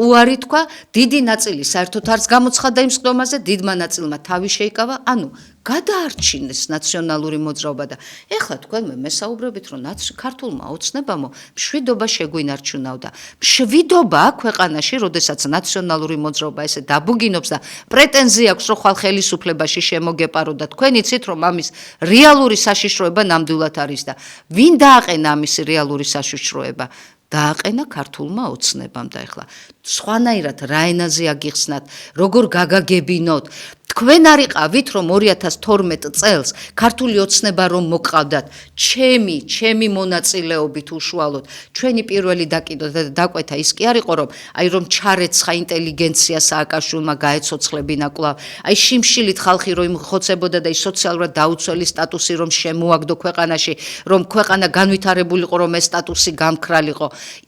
უარი თქვა, დიდი ნაწილი საერთოდ არც გამოცხადა იმ სხდომაზე, დიდმა ნაწილმა თავი შეიკავა, ანუ გადაარჩინეს ნაციონალური მოძრაობა და ეხლა თქვენ მესაუბრებით, რომ ქართულმა ოცნებამო მშვიდობა შეგვინარჩუნავდა. მშვიდობა ქვეყანაში, როდესაც ნაციონალური მოძრაობა ესე დაბუგინობს და პრეტენზია აქვს, რომ ხვალ ხელისუფლებაში შემოგეპარო და თქვენ იცით, რომ ამის რეალური საშიშროება ნამდვილად არის და ვინ დააყენა ამის რეალური საშიშროება? დააყენა ქართულმა ოცნებამ და ეხლა სხვანაირად რა ენაზე აგიხსნათ, როგორ გაგაგებინოთ თქვენ არიყავით რომ 2012 წელს ქართული ოცნება რომ მოყავდათ ჩემი მონაწილეობით უშუალოდ ჩვენი პირველი დაკვეთა ის კი არისო რომ აი რომ ჩარეცხა ინტელიგენცია სააკაშვილმა გაეცოცხლებინა კვლავ აი შიმშილით ხალხი რომ ხოცებოდა და ის სოციალურად დაუცველი სტატუსი რომ შემოაგდო ქვეყანაში რომ ქვეყანა განვითარებულიყო რომ ეს სტატუსი გამქრალიყო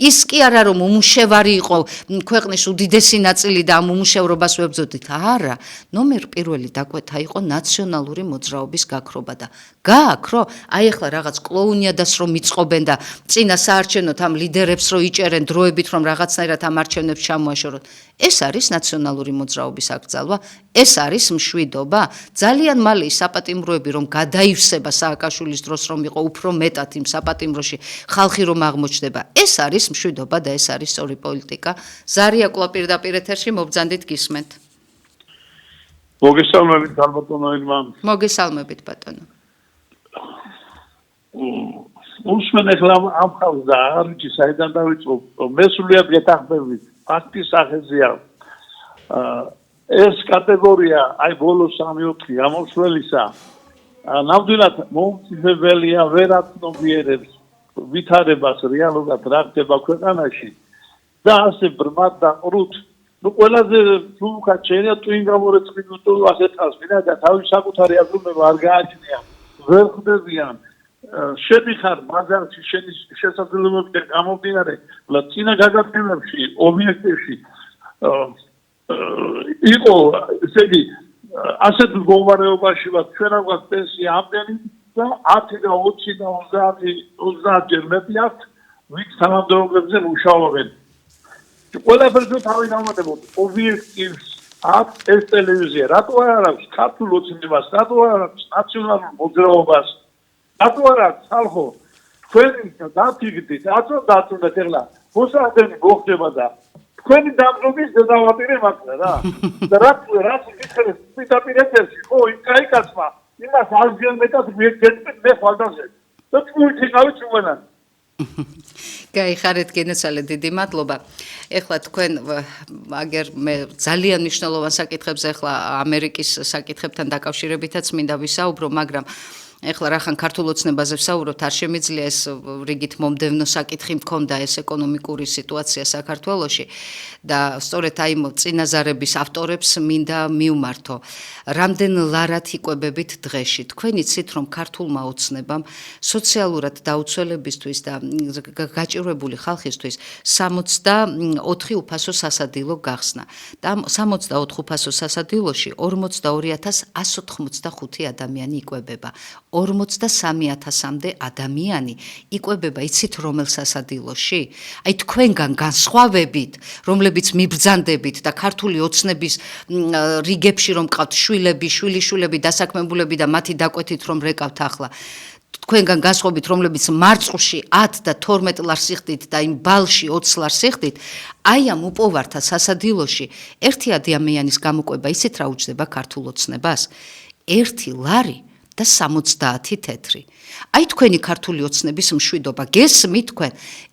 ის კი არა რომ უმუშევარი იყო ქვეყნის უდიდესი ნაწილი და ამ უმუშევრობას ვებრძოდით არა ნომერ პირველი დაკვეთა იყო ნაციონალური მოძრაობის გაქრობა და გააქრო აი ახლა რაღაც კლოუნიადას რომ იწყობენ და წინა საარჩევნოთ ამ ლიდერებს რომ იჭერენ დროებით რომ რაღაცნაირად ამ არჩევნებს ჩამოაშოროთ ეს არის ნაციონალური მოძრაობის აკრძალვა ეს არის მშვიდობა ძალიან მალე ის საპატიმროები რომ გადაივსება სააკაშვილის დროს რომ იყო უფრო მეტად იმ საპატიმროში ხალხი რომ აღმოჩნდება ეს არის მშვიდობა და ეს არის სწორი პოლიტიკა ზარია კვლავ პირდაპირ ეთერში მობრძანდით გისმენთ
მოგესალმებით ბატონო ილმა.
მოგესალმებით ბატონო.
უსმენ ახლა ამ ხალხს და არჩი საიდან დავიწყო მე სულიად გეთახმებით ფაქტის სახეზეა ეს კატეგორია აი ბოლო 3-4 გამოსვლელისა ნამდვილად მომწიფებელია ვერ აცნობიერებს ვითარებას რეალურად რა ხდება ქვეყანაში და ასე ბრმად და ყრუთ ну ყველაზე ფულკა შეიძლება twin გამორეცხინო თუ ასეთ ხალხს ვინა და თავის საკუთარი აზრობა არ გააჩნია ვერ ხდებიან შედიხარ ბაზარში შენის შესაძლებლობებიდან გამომდინარე წინა გაგაფრენებში ობიექტებში იყო ესე იგი ასეთ მდგომარეობაში ვარ ჩვენ არ გვაქვს პენსია ამდენი და 10 და 20 და 30 ჯერ მეტი აქვს ვინც თანამდებობებზე მუშაობენ ყველაფერზე თავი დამატებოთ ობიექტივს აქვს ეს ტელევიზია რატო არ აქვს ქართულ ოცნებას რატო არ აქვს ნაციონალურ მოძრაობას რატო არ აქვს ხალხო თქვენი დაფიქრდით რატო დაწუნდეთ ეხლა მოსახლეობა მოხდება და თქვენი დამრობის ზედავაპირე მაქვს რა და რაც გიხარეს პირდაპირ ხო იქ კაცმა იმას არგენ მეტად მიეცეთ მე ხვალდაზე და თქვენი თავი ჩვენა
გაიხარეთ გენესალე დიდი მადლობა. ეხლა თქვენ აგერ მე ძალიან მნიშვნელოვან საკითხებზე ეხლა ამერიკის საკითხებთან დაკავშირებითაც მინდა ვისაუბრო, მაგრამ ეხლა რახან ქართულ ოცნებაზე ვსაუბრობთ, არ შემიძლია ეს რიგით მომდევნო საკითხი მქონდა ეს ეკონომიკური სიტუაცია საქართველოში და სწორედ აი წინაზარების ავტორებს მინდა მივმართო. რამდენ ლარად იკვებებით დღეში? თქვენ იცით რომ ქართულმა ოცნებამ სოციალურად დაუცველებისთვის და გაჭირვებული ხალხისთვის 64 უფასო სასადილო გახსნა. და 64 უფასო სასადილოში 42185 ადამიანი იკვებება. 43,000-მდე ადამიანი იკვებება იცით რომელ სასადილოში? აი თქვენგან განსხვავებით, რომლებიც მიბრძანდებით და ქართული ოცნების რიგებში რომ ყავთ შვილები, დასაქმებულები და მათი დაკვეთით რომ რეკავთ ახლა. თქვენგან განსხვავებით, რომლებიც მარწყულში 10 და 12 ლარს იხდით და იმ ბალში 20 ლარს იხდით, აი ამ უპოვართა სასადილოში ერთი ადამიანის გამოკვება იცით რა უჯდება ქართულ ოცნებას? 1 ლარი და 70 თეთრი. აი თქვენი ქართული ოცნების მშვიდობა გესმით თქვენ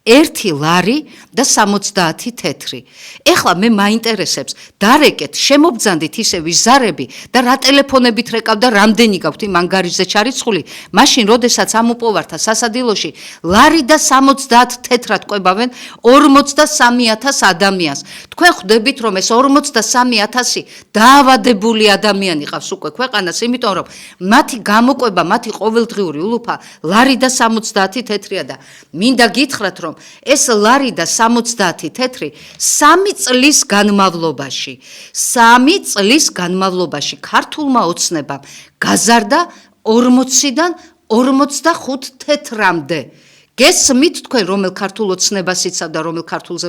1 ლარი და 70 თეთრი. ეხლა მე მაინტერესებს, დარეკეთ, შემობძანდით ისე ვიზარები და რა ტელეფონებით რეკავდა, რამდენი გაქვთ იმ ანგარიშზე ჩარიცხული, მაშინ როდესაც ამოპოვართა სასადილოში ლარი და 70 თეთრად ყვებავენ 43000 ადამიანს. თქვენ ხვდებით, რომ ეს 43000 დაავადებული ადამიანი ყავს უკვე ქვეყანას, იმიტომ რომ მათი გამოყვება, მათი ყოველდღიური ულუფა ლარი და 70 თეთრია და მინდა გითხრათ, რომ ეს ლარი და 70 თეთრი 3 წლის განმავლობაში ქართულმა ოცნებამ გაზარდა 40-დან 45 თეთრამდე. გესმით თქვენ რომელ ქართულ ოცნებას იცავდა, რომელ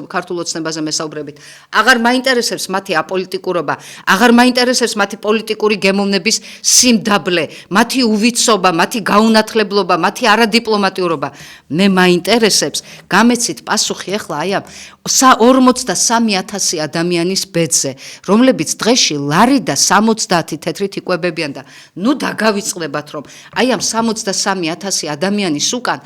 ქართულ ოცნებაზე მესაუბრებით. აღარ მაინტერესებს მათი აპოლიტიკურობა, აღარ მაინტერესებს მათი პოლიტიკური გემოვნების სიმდაბლე, მათი უვიცობა, მათი გაუნათლებლობა, მათი არადიპლომატიურობა. მე მაინტერესებს, გამეცით პასუხი ახლა აი ამ 43000 ადამიანის ბედზე, რომლებიც დღეში ლარი და 70 თეთრით იკვებებიან და ნუ დაგავიწყდებათ, რომ აი ამ 63000 ადამიანის უკან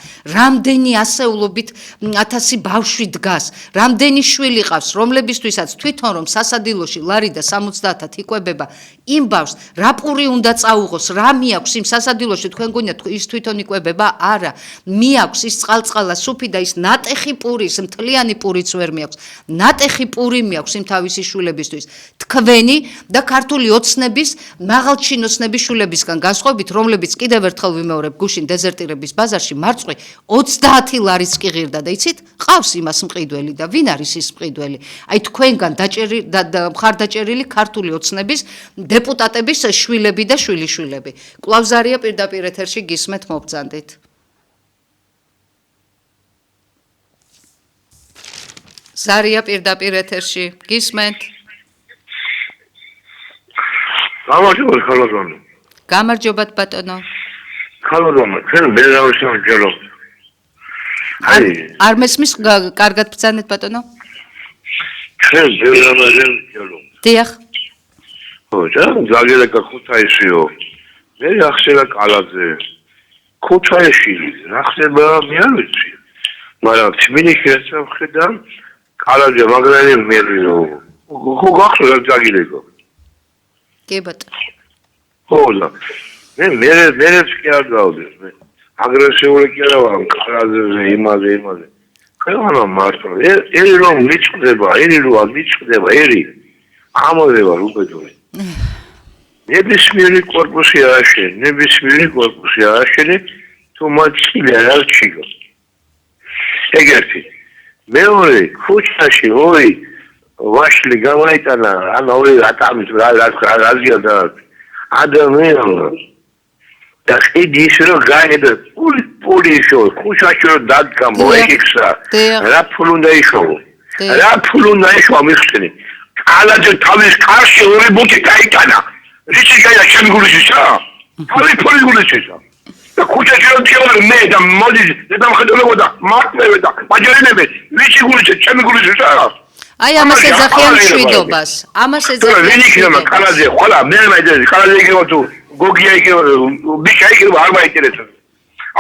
რამდენი ასეულობით 1000 ბავშვი დგას, რამდენი შვილი ყავს, რომლებისთვისაც თვითონ რომ სასადილოში ლარი და 70 იკვებება, იმ ბავშვს რა პური უნდა წაუღოს, რა მიაქვს იმ სასადილოში, თქვენ გონიათ ის თვითონ იკვებება? არა, მიაქვს ის წყალწყალა სუფი და ის ნატეხი პური, ის მთლიანი პურიც ვერ მიაქვს. ნატეხი პური მიაქვს იმ თავისი შვილებისთვის. თქვენი და ქართული ოცნების, მაღალჩინოსნების შვილებისგან განსხვავებით, რომლებიც კიდევ ერთხელ ვიმეორებ, გუშინ დეზერტირების ბაზარში მარწყვი 30 ლარიც კი ღირდა და იცით, ყავს იმას მყიდველი და ვინ არის ის მყიდველი? აი თქვენგან მხარდაჭერილი ქართული ოცნების დეპუტატების შვილები და შვილიშვილები. კვლავ ზარია პირდაპირ ეთერში გისმენთ, მობრძანდით. ზარია პირდაპირ ეთერში გისმენთ.
გამარჯობა ხალხო.
გამარჯობათ ბატონო.
ხალხო, ჩვენ ბელარუსში ვჯეროთ.
არ მესმის კარგად ბრძანეთ ბატონო?
ჩვენ ბელარუსში ვჯეროთ.
დიახ.
ხო, ზაგელაკა ქუთაისიო. მე ახსენა კალაძე. ქუთაისში რა ხდება მე არ ვიცი. მაგრამ თბილისში ესე ვხედა კალაძე მაგრანი მელიო. ხო გახსოვდა ზაგელაკა.
კი ბატონო.
ხო და მეც კი არ გავდეს მე. აგრესიული კი არა ვარ კალაძეზე იმაზე. ქვეყანა მართლა ერი რომ მიწყდება, ერი რომ მიწყდება, ერი ამაზე ვარ უბედური. ნებისმიერი კორპუსი ააშენე, თუ მაჩილე არ ჩიგო. ეგერთი. მეორე ქუჩაში ორი ვაშლი გამაიტანა, ან ორი ატამის რაზია და ადამიანმა და ხიდის რომ გაედა პოლიცია ქუჩაში რომ დადგა მოიქცა რა ფულ უნდა იშოვო მიხსენი კალაძე თავის კარში ორი ბუთი გაიტანა რიცი გაია ჩემი გულისისა თავი ფული გულისისა და ქუჩაში რომ ჩავარ მე და მოდი დამხედველობა მარტივე და მაჯერინები რიცი გულისა ჩემი გულისისა
აი ამას ეძახიან მშვიდობას. ამას ეძახიან.
ვინიქნება კალაძე, ყველა მე მაიწერე, კალაძე იქნება თუ გოგია იქნება, ბიჭა იქნება, არ მაიტერესებს.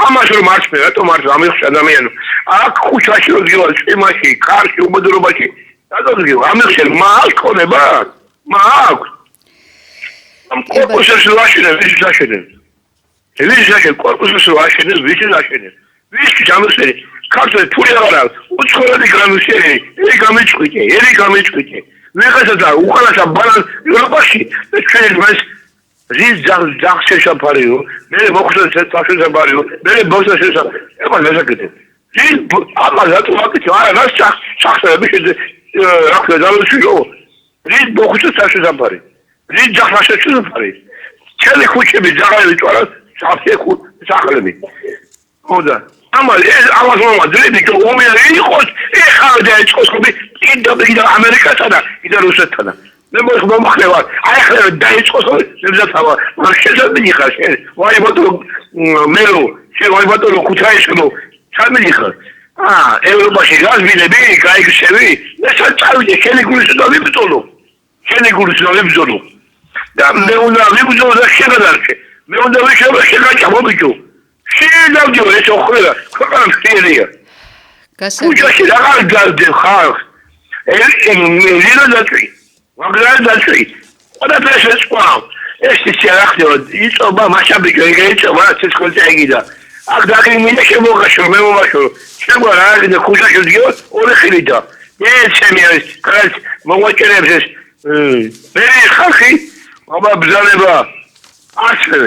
ამას რომ მარცხნე, რატომ არ ამიხსნა ადამიანი? აქ ქუჩაში რომ გივალ, შემაში, კარში, უბედურობაში. რატომ გივალ? ამიხსნა, მას ქონება? მაქვს. ამ კორპუსს ვაშენებ, ვის ვაშენებ? ვის ვაშენებ? კორპუსს ვაშენებ, ვის ვაშენებ? ვის გამოსწერი? ქართული ფული აღარა, უცხოელი გამოსწერი, ერი გამიჭყვიტე. ვიღაცა და უხალასა ბალანს ევროპაში და ჩვენ მას რის ძახშე შეფარიო, მე მოხსენ შეფარიო, მე ბოსა შეფარიო. ეხლა მეზაკეთე. რის ამას რატომ აკეთე? არა, რას სახსრები ახლა დავიშიო. რის მოხსენ შეფარიო. რის ძახშე შეფარიო. ჩემი ხუჩები ძაღალი წვარა, სახლები. ხოდა ამას მომაძრები თუ უმერი იყოს ეხლა და ეწყოს ხობი კიდე ამერიკასა და კიდე რუსეთთან მე მომხდება აი ახლა დაიწყოს ხობი ზედათავა მაგრამ შესაძლებელი ხარ შენ ვაი ბატონო მერო შენ ვაი ბატონო ქუთაისში ჩამილიხარ ევროპაში გაზბინები გაიგშევი ესა წავიდე შენი გულის და ვიბრძოლო და მე უნდა ვიბრძოლო და შეგადარჩე მე უნდა ვიშევო შეგაჭამო ბიჭო შეიძლება ეს ოხრა ქვეყანა ფერია ქუჩაში რაღაც გავდე ხალხ ელინოდაცი მაგრადაცი ყველაფერს ეწყვა ეს ისე ახლა იწობა მასაბიკო იგეიწობა ცეცხლზე ეგიდა აქ დაგიმინე შემოგაშო მე მომაშო შემო რა აგინე ქუჩაში დიო ორი ხილიდა ეს შემიარის კაც მოვაჭერებს ეს მე ხალხი აბა ბზანება ასე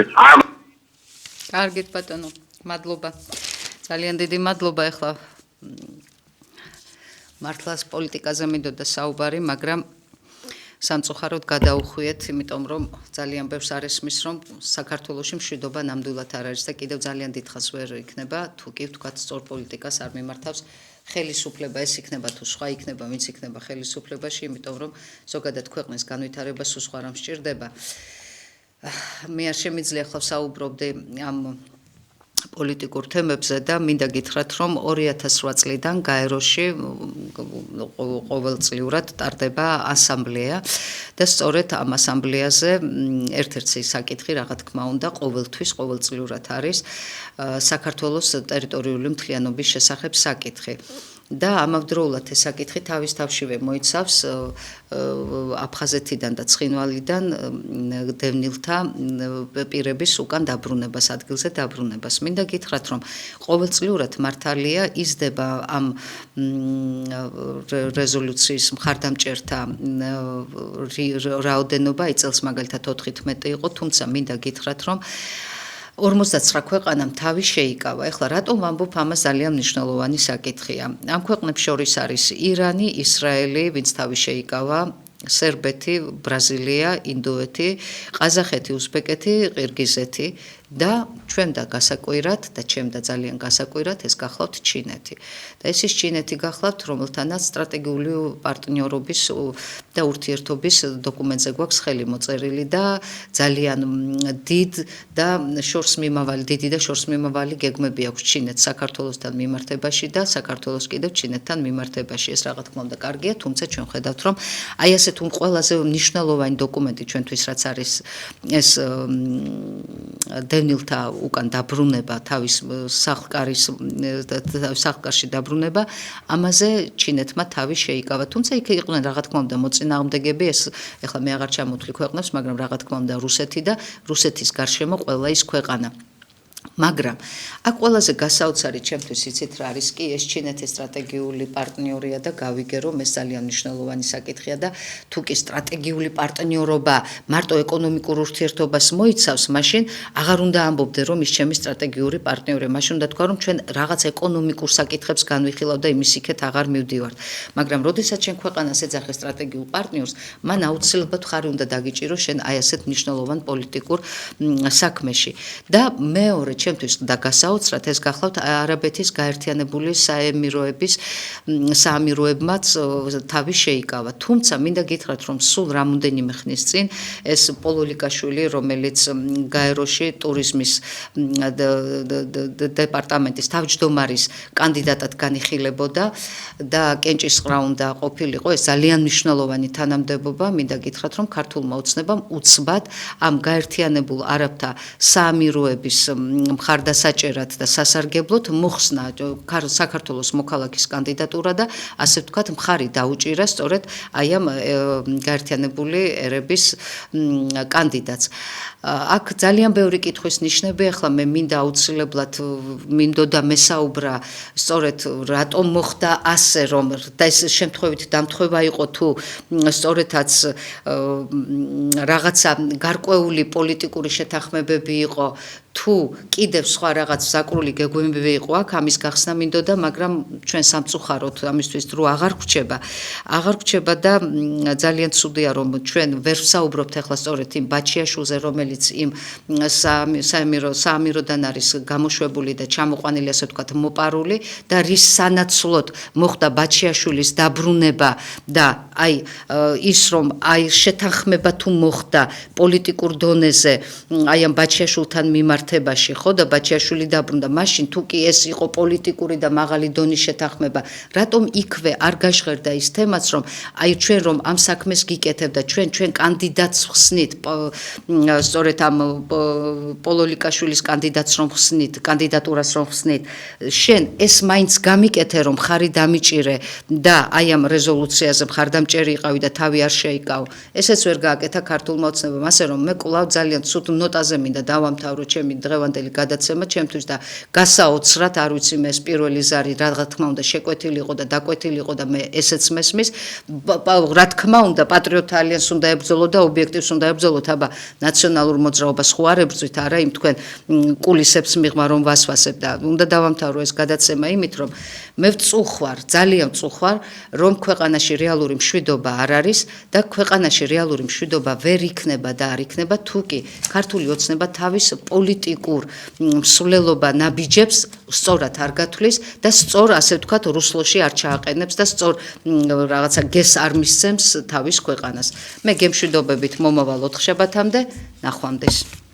კარგით ბატონო მადლობა ძალიან დიდი მადლობა ახლა მართლაც პოლიტიკაზე მინდოდა საუბარი მაგრამ სამწუხაროდ გადაუხვიეთ იმიტომ რომ ძალიან ბევრს არ ესმის რომ საქართველოში მშვიდობა ნამდვილად არ არის და კიდევ ძალიან დიდხანს ვერ იქნება თუ კი ვთქვათ სწორ პოლიტიკას არ მიმართავს ხელისუფლება ეს იქნება თუ სხვა იქნება ვინც იქნება ხელისუფლებაში იმიტომ რომ ზოგადად ქვეყნის განვითარება სულ სხვა რამ სჭირდება მე არ შემიძლია ახლა საუბრობდი ამ პოლიტიკურ თემებზე და მინდა გითხრათ რომ 2008 წლიდან გაეროში ყოველწლიურად ტარდება ასამბლეა და სწორედ ამ ასამბლეაზე ერთ-ერთი საკითხი რა თქმა უნდა ყოველწლიურად არის საქართველოს ტერიტორიული მთლიანობის შესახებ საკითხი და ამავდროულად ეს საკითხი თავის თავშივე მოიცავს აფხაზეთიდან და ცხინვალიდან დევნილთა პირების უკან დაბრუნებას ადგილზე დაბრუნებას მინდა გითხრათ რომ ყოველწლიურად მართალია იზრდება ამ რეზოლუციის მხარდამჭერთა რაოდენობა იწელს მაგალითად 4-11 იყო თუმცა მინდა გითხრათ რომ 59 ქვეყანამ თავი შეიკავა. ეხლა რატომ ვამბობ ამას ძალიან მნიშვნელოვანი საკითხია. ამ ქვეყნებს შორის არის ირანი, ისრაელი, ვინც თავი შეიკავა, სერბეთი, ბრაზილია, ინდოეთი, ყაზახეთი, უზბეკეთი, ყირგიზეთი და ჩვენ და გასაკვირად და ჩემ და ძალიან გასაკვირად ეს გახლავთ ჩინეთი. და ეს ის ჩინეთი გახლავთ, რომელთანაც სტრატეგიული პარტნიორობის და ურთიერთობის დოკუმენტზე გვაქვს ხელი მოწერილი და ძალიან დიდი და შორს მიმავალი გეგმები აქვს ჩინეთს საქართველოსთან მიმართებაში და საქართველოს კიდევ ჩინეთთან მიმართებაში. ეს რა თქმა უნდა კარგია, თუმცა ჩვენ ხედავთ რომ აი ასე თუ ყველაზე მნიშვნელოვანი დოკუმენტი ჩვენთვის რაც არის ეს დევნილთა უკან დაბრუნება თავის სახლკარში დაბრუნება ამაზე ჩინეთმა თავი შეიკავა თუმცა იქ იყვნენ რა თქმა უნდა მოწინააღმდეგეები ეს ეხლა მე აღარ ჩამოვთვლი ქვეყნებს მაგრამ რა თქმა უნდა რუსეთი და რუსეთის გარშემო ყველა ის ქვეყანა მაგრამ აქ ყველაზე გასაოცარი ჩემთვის იცით რა არის კი ეს ჩინეთის სტრატეგიული პარტნიორია და გავიგე რომ ეს ძალიან მნიშვნელოვანი საკითხია და თუ კი სტრატეგიული პარტნიორობა მარტო ეკონომიკურ ურთიერთობას მოიცავს მაშინ აღარ უნდა ამბობდე რომ ის ჩემი სტრატეგიული პარტნიორია მაშინ უნდა თქვა რომ ჩვენ რაღაც ეკონომიკურ საკითხებს განვიხილავ და იმის იქეთ აღარ მივდივართ მაგრამ როდესაც ჩვენ ქვეყანას ეძახე სტრატეგიულ პარტნიორს მან აუცილებლად ხარი უნდა დაგიჭირო შენ აი ასეთ მნიშვნელოვან პოლიტიკურ საქმეში და მეორე ჩემთვის და გასაოცრად ეს გახლავთ არაბეთის გაერთიანებული საამიროებმაც თავი შეიკავა. თუმცა მინდა გითხრათ რომ სულ რამოდენიმე ხნის წინ ეს პოლოლიკაშვილი რომელიც გაეროში ტურიზმის დეპარტამენტის თავმჯდომარის კანდიდატად განიხილებოდა და კენჭისყრა უნდა ყოფილიყო ეს ძალიან მნიშვნელოვანი თანამდებობა მინდა გითხრათ რომ ქართულმა ოცნებამ უცბად ამ გაერთიანებულ არაბთა საამიროების მხარდასაჭერად და სასარგებლოდ მოხსნა საქართველოს მოქალაქის კანდიდატურა და ასე ვთქვათ მხარი დაუჭირა სწორედ აი ამ გაერთიანებული ერების კანდიდატს. აქ ძალიან ბევრი კითხვის ნიშნები ახლა მე მინდა აუცილებლად მინდოდა მესაუბრა სწორედ რატომ მოხდა ასე რომ და ეს შემთხვევით დამთხევა იყო თუ სწორედაც რაღაცა გარკვეული პოლიტიკური შეთანხმებები იყო თუ კიდევ სხვა რაღაც საკრული გეგმები იყო აქ ამის გახსნა მინდოდა მაგრამ ჩვენ სამწუხაროდ ამისთვის დრო აღარ გვჭება და ძალიან ცუდია რომ ჩვენ ვერ ვსაუბრობთ ახლა სწორედ იმ ბაჩიაშვილზე რომელიც იმ საამიროდან არის გამოშვებული და ჩამოყვანილი ასე ვთქვათ მოპარული და რის სანაცვლოდ მოხდა ბაჩიაშვილის დაბრუნება და აი ის რომ აი შეთანხმება თუ მოხდა პოლიტიკურ დონეზე აი ამ ბაჩიაშვილთან მიმართ მიმართებაში, ხო და ბაჩიაშვილი დაბრუნდა, მაშინ თუ კი ეს იყო პოლიტიკური და მაღალი დონის შეთანხმება, რატომ იქვე არ გაჟღერდა ის თემაც, რომ აი ჩვენ რომ ამ საქმეს გიკეთებდა, ჩვენ კანდიდატს ხსნით, სწორედ ამ პოლოლიკაშვილის კანდიდატს რომ ხსნით, კანდიდატურას რომ ხსნით, შენ ეს მაინც გამიკეთე რომ ხარი დამიჭირე და აი ამ რეზოლუციაზე მხარდამჭერი იყავი და თავი არ შეიკავ. ესეც ვერ გააკეთა ქართულმა ოცნებამ, ასე რომ მე კვლავ ძალიან ცუდ ნოტაზე მინდა დავამთავრო ჩემი დღევანდელი გადაცემა ჩემთვის და გასაოცრად არ ვიცი მე ეს პირველი ზარი რა თქმა უნდა შეკვეთილი იყო და დაკვეთილი იყო და მე ესეც მესმის რა თქმა უნდა პატრიოტ ალიანსს უნდა ებრძოლო და ობიექტივს უნდა ებრძოლოთ, აბა ნაციონალურ მოძრაობას ხო არ ებრძვით არა იმ თქვენ კულისებს მიღმა რომ ვასვასებ და უნდა დავამთავრო ეს გადაცემა იმით რომ მე ვწუხვარ, ძალიან ვწუხვარ რომ ქვეყანაში რეალური მშვიდობა არ არის და ქვეყანაში რეალური მშვიდობა ვერ იქნება და არ იქნება თუ კი ქართული ოცნება თავის პოლიტიკურ მსვლელობა ნაბიჯებს სწორად არ გათვლის და სწორ ასე ვთქვათ რუსლოში არ ჩააყენებს და სწორ რაღაცა გეს არ მისცემს თავის ქვეყანას. მე გემშვიდობებით მომავალ 4 შაბათამდე ნახვამდის.